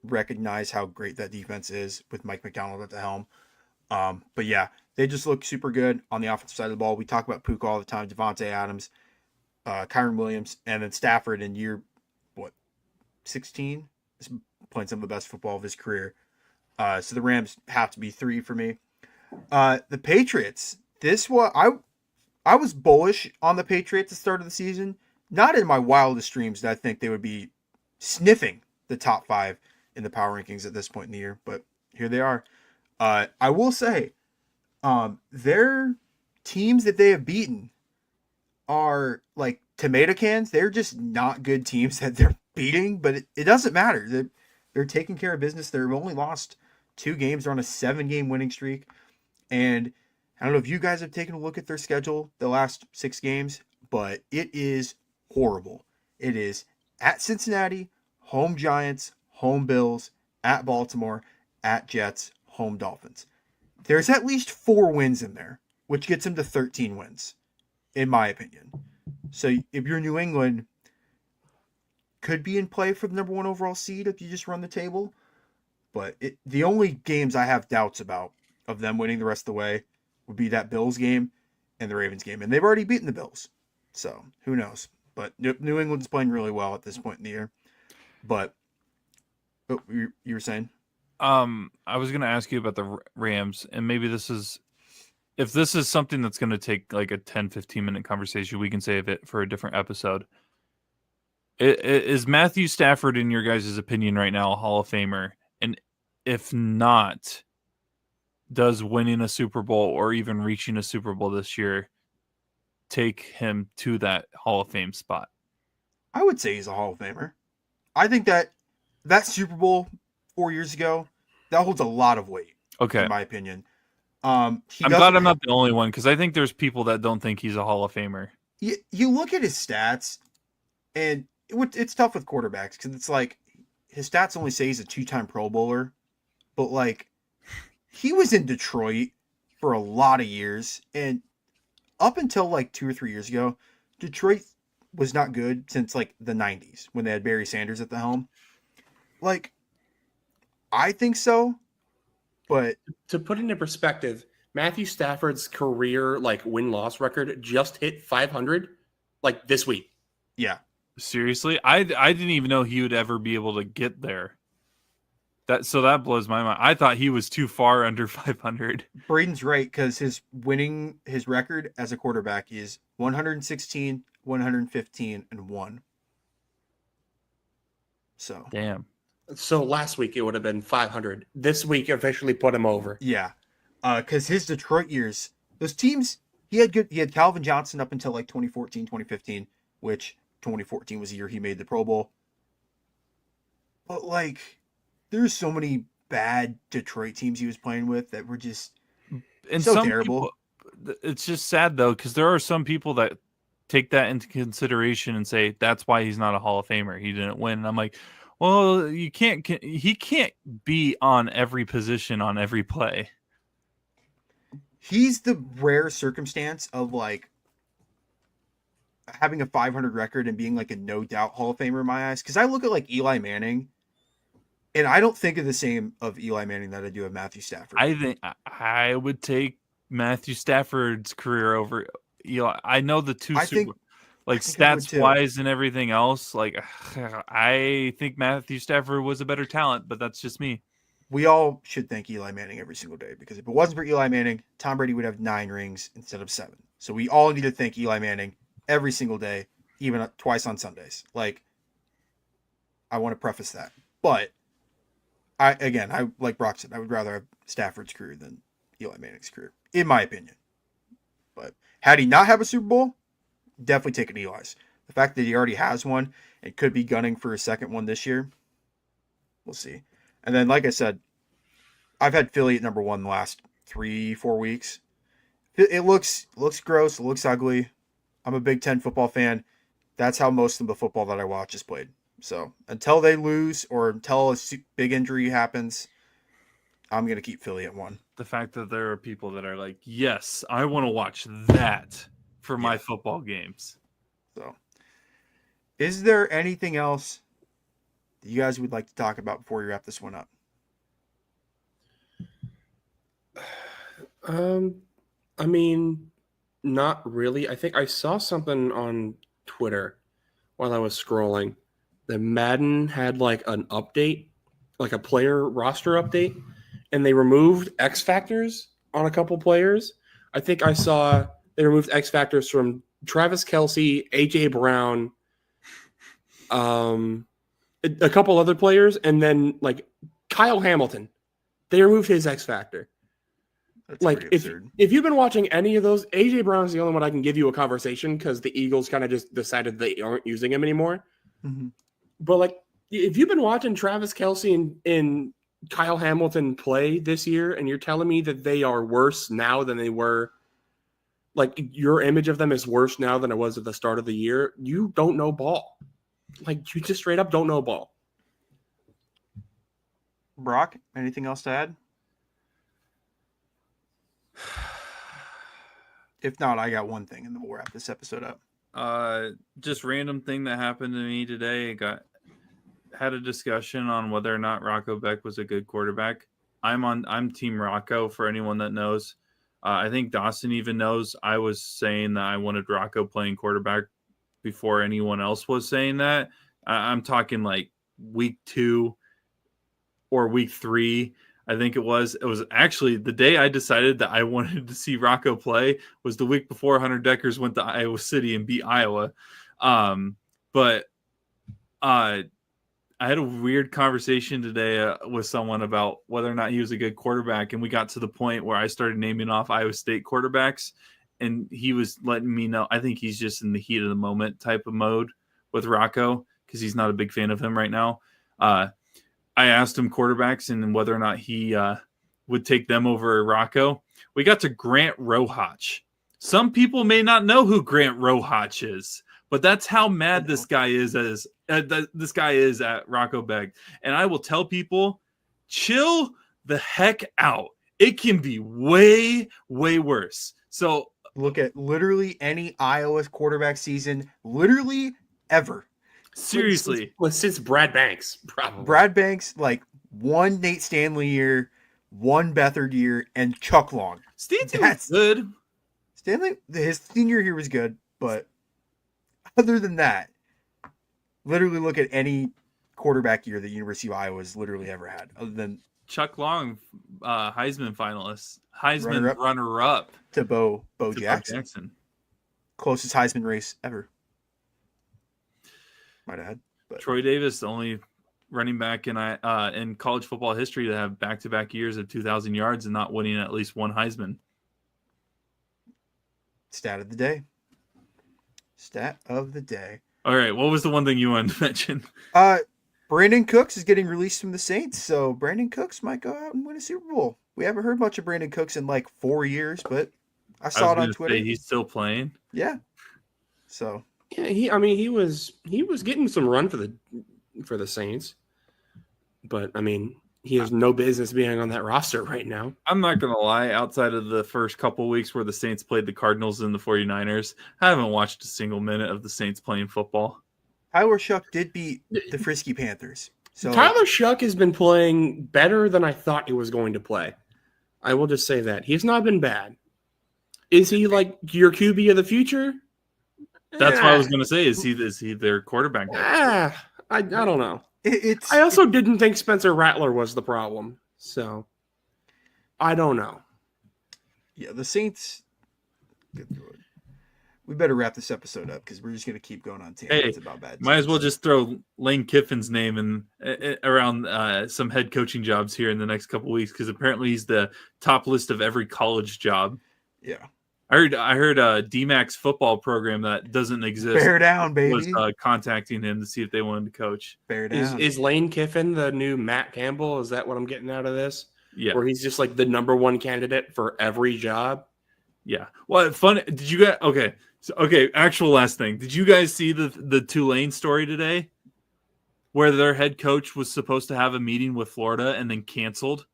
recognize how great that defense is with Mike McDonald at the helm. But yeah, they just look super good on the offensive side of the ball. We talk about Puka all the time, Devontae Adams, Kyron Williams, and then Stafford in year, 16? Is playing some of the best football of his career. So the Rams have to be 3 for me. The Patriots, I was bullish on the Patriots at the start of the season. Not in my wildest dreams did I think they would be sniffing the top 5 in the power rankings at this point in the year, but here they are. I will say, their teams that they have beaten are like tomato cans. They're just not good teams that they're beating, but it doesn't matter. They're taking care of business. They've only lost 2 games. They're on a 7-game winning streak, and I don't know if you guys have taken a look at their schedule the last 6 games, but it is horrible. It is at Cincinnati, home Giants, home Bills, at Baltimore, at Jets, home Dolphins. There's at least 4 wins in there, which gets them to 13 wins, in my opinion. So if you're New England, could be in play for the number 1 overall seed if you just run the table. But the only games I have doubts about of them winning the rest of the way would be that Bills game and the Ravens game. And they've already beaten the Bills. So who knows? But New England's playing really well at this point in the year. But you were saying? I was going to ask you about the Rams, and maybe if this is something that's going to take like a 10-15 minute conversation, we can save it for a different episode. Is Matthew Stafford, in your guys' opinion right now, a Hall of Famer? And if not, does winning a Super Bowl or even reaching a Super Bowl this year take him to that Hall of Fame spot? I would say he's a Hall of Famer. I think that Super Bowl 4 years ago, that holds a lot of weight, Okay. in my opinion. I'm glad I'm not the only one, because I think there's people that don't think he's a Hall of Famer. You look at his stats, and it's tough with quarterbacks because it's like his stats only say he's a 2-time Pro Bowler, but like he was in Detroit for a lot of years, and up until like 2 or 3 years ago, Detroit was not good since like the 90s when they had Barry Sanders at the helm. Like, I think so, but To put it into perspective, Matthew Stafford's career like win-loss record just hit 500 like this week. yeah. Seriously? I didn't even know he would ever be able to get there. That blows my mind. I thought he was too far under 500. Braden's right because his record as a quarterback is 116, 115, and 1. So Damn. So last week it would have been 500. This week officially put him over. yeah, because his Detroit years, those teams He had Calvin Johnson up until like 2014, 2015, which 2014 was the year he made the Pro Bowl. But like, there's so many bad Detroit teams he was playing with that were just And so some terrible. people, it's just sad though, because there are some people that take that into consideration and say that's why he's not a Hall of Famer. He didn't win. And I'm like, well, he can't be on every position on every play. He's the rare circumstance of like having a 500 record and being like a no doubt Hall of Famer in my eyes. Because I look at like Eli Manning, and I don't think of the same of Eli Manning that I do of Matthew Stafford. I think I would take Matthew Stafford's career over Eli. I know the two like stats wise and everything else. Like I think Matthew Stafford was a better talent, but that's just me. We all should thank Eli Manning every single day, because if it wasn't for Eli Manning, Tom Brady would have 9 rings instead of 7. So we all need to thank Eli Manning every single day, even twice on Sundays. Like, I want to preface that. But I like Brock said, I would rather have Stafford's career than Eli Manning's career, in my opinion. But had he not have a Super Bowl, definitely taking Eli's. The fact that he already has one and could be gunning for a second one this year, we'll see. And then, like I said, I've had Philly at number 1 the last 3-4 weeks. It looks gross. It looks ugly. I'm a Big Ten football fan. That's how most of the football that I watch is played. So until they lose or until a big injury happens, I'm going to keep Philly at 1. The fact that there are people that are like, yes, I want to watch that for my football games. So is there anything else that you guys would like to talk about before we wrap this one up? I mean, not really. I think I saw something on Twitter while I was scrolling that Madden had like an update, like a player roster update, and they removed X factors on a couple players. I think I saw they removed X factors from Travis Kelce, AJ Brown, a couple other players, and then like Kyle Hamilton. They removed his X factor. That's like if you've been watching any of those, AJ Brown is the only one I can give you a conversation because the Eagles kind of just decided they aren't using him anymore. Mm-hmm. But like if you've been watching Travis Kelce and Kyle Hamilton play this year, and you're telling me that they are worse now than they were, like your image of them is worse now than it was at the start of the year, you don't know ball. Like you just straight up don't know ball. Brock, anything else to add? If not, I got one thing, and then we'll wrap this episode up. Just random thing that happened to me today. Had a discussion on whether or not Rocco Beck was a good quarterback. I'm Team Rocco for anyone that knows. I think Dawson even knows. I was saying that I wanted Rocco playing quarterback before anyone else was saying that. I'm talking like week 2 or week 3. I think it was actually the day I decided that I wanted to see Rocco play was the week before Hunter Deckers went to Iowa City and beat Iowa. But I had a weird conversation today with someone about whether or not he was a good quarterback. And we got to the point where I started naming off Iowa State quarterbacks, and he was letting me know, I think he's just in the heat of the moment type of mode with Rocco because he's not a big fan of him right now. I asked him quarterbacks and whether or not he would take them over Rocco. We got to Grant Rohach. Some people may not know who Grant Rohach is, but that's how mad this guy is at Rocco Beck. And I will tell people, chill the heck out. It can be way, way worse. So look at literally any Iowa quarterback season, literally ever. Seriously. Since Brad Banks, probably. Brad Banks, like one Nate Stanley year, one Beathard year, and Chuck Long. Stanley was good. Stanley, his senior year was good, but other than that, literally look at any quarterback year the University of Iowa has literally ever had, other than Chuck Long, Heisman finalist, Heisman runner-up to Bo Jackson. Closest Heisman race ever. Might have had. But. Troy Davis, the only running back in college football history to have back-to-back years of 2,000 yards and not winning at least one Heisman. Stat of the day. Stat of the day. All right, what was the one thing you wanted to mention? Brandon Cooks is getting released from the Saints, so Brandon Cooks might go out and win a Super Bowl. We haven't heard much of Brandon Cooks in like 4 years, but I I saw was it on going to Twitter. say he's still playing. Yeah. So Yeah, he was getting some run for the Saints, but I mean, he has no business being on that roster right now. I'm not going to lie, outside of the first couple weeks where the Saints played the Cardinals and the 49ers, I haven't watched a single minute of the Saints playing football. Tyler Shuck did beat the Frisky Panthers. So Tyler Shuck has been playing better than I thought he was going to play. I will just say that. He's not been bad. Is he like your QB of the future? That's what I was going to say. Is he their quarterback? I don't know. it's I also didn't think Spencer Rattler was the problem. So I don't know. Yeah, the Saints. We better wrap this episode up because we're just gonna keep going on tangents about bad teams. Might as well just throw Lane Kiffin's name in around some head coaching jobs here in the next couple weeks because apparently he's the top list of every college job. Yeah, I heard DMAC's football program that doesn't exist. Bear down, baby. Was contacting him to see if they wanted to coach. Bear down. Is Lane Kiffin the new Matt Campbell? Is that what I'm getting out of this? Yeah. Where he's just like the number one candidate for every job? Yeah. Well, fun. Did you guys? Okay. So, actual last thing. Did you guys see the Tulane story today, where their head coach was supposed to have a meeting with Florida and then canceled?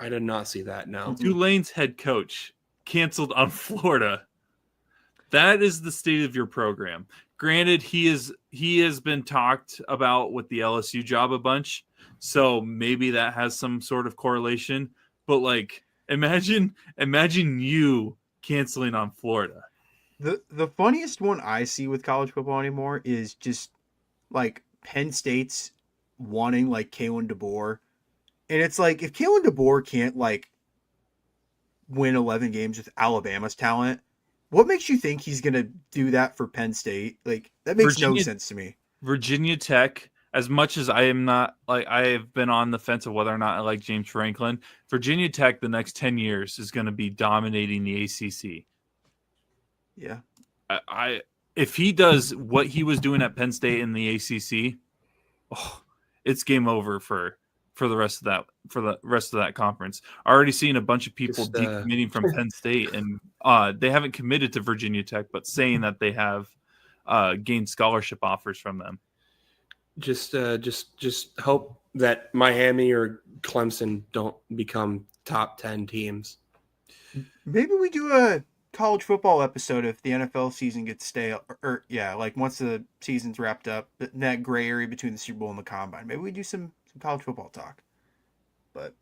I did not see that. No. Tulane's head coach canceled on Florida. That is the state of your program. Granted, he has been talked about with the LSU job a bunch, so maybe that has some sort of correlation. But like, imagine you canceling on Florida. The funniest one I see with college football anymore is just like Penn State's wanting like Kalen DeBoer. And it's like if Kalen DeBoer can't like win 11 games with Alabama's talent, what makes you think he's going to do that for Penn State? Like that makes no sense to me. Virginia Tech, as much as I am not like I have been on the fence of whether or not I like James Franklin, Virginia Tech the next 10 years is going to be dominating the ACC. Yeah. If he does what he was doing at Penn State in the ACC, it's game over for the rest of that conference. Already seeing a bunch of people decommitting from Penn State, and they haven't committed to Virginia Tech, but saying that they have gained scholarship offers from them. Just hope that Miami or Clemson don't become top 10 teams. Maybe we do a college football episode if the NFL season gets stale, or like once the season's wrapped up, that gray area between the Super Bowl and the Combine. Maybe we do some college football talk. But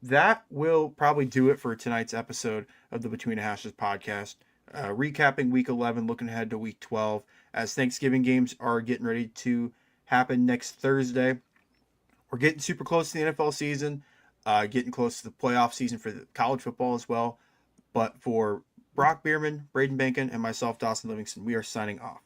that will probably do it for tonight's episode of the Between the Hashes podcast. Recapping Week 11, looking ahead to Week 12, as Thanksgiving games are getting ready to happen next Thursday. We're getting super close to the NFL season, getting close to the playoff season for the college football as well. But for Brock Bierman, Braden Bankin, and myself, Dawson Livingston, we are signing off.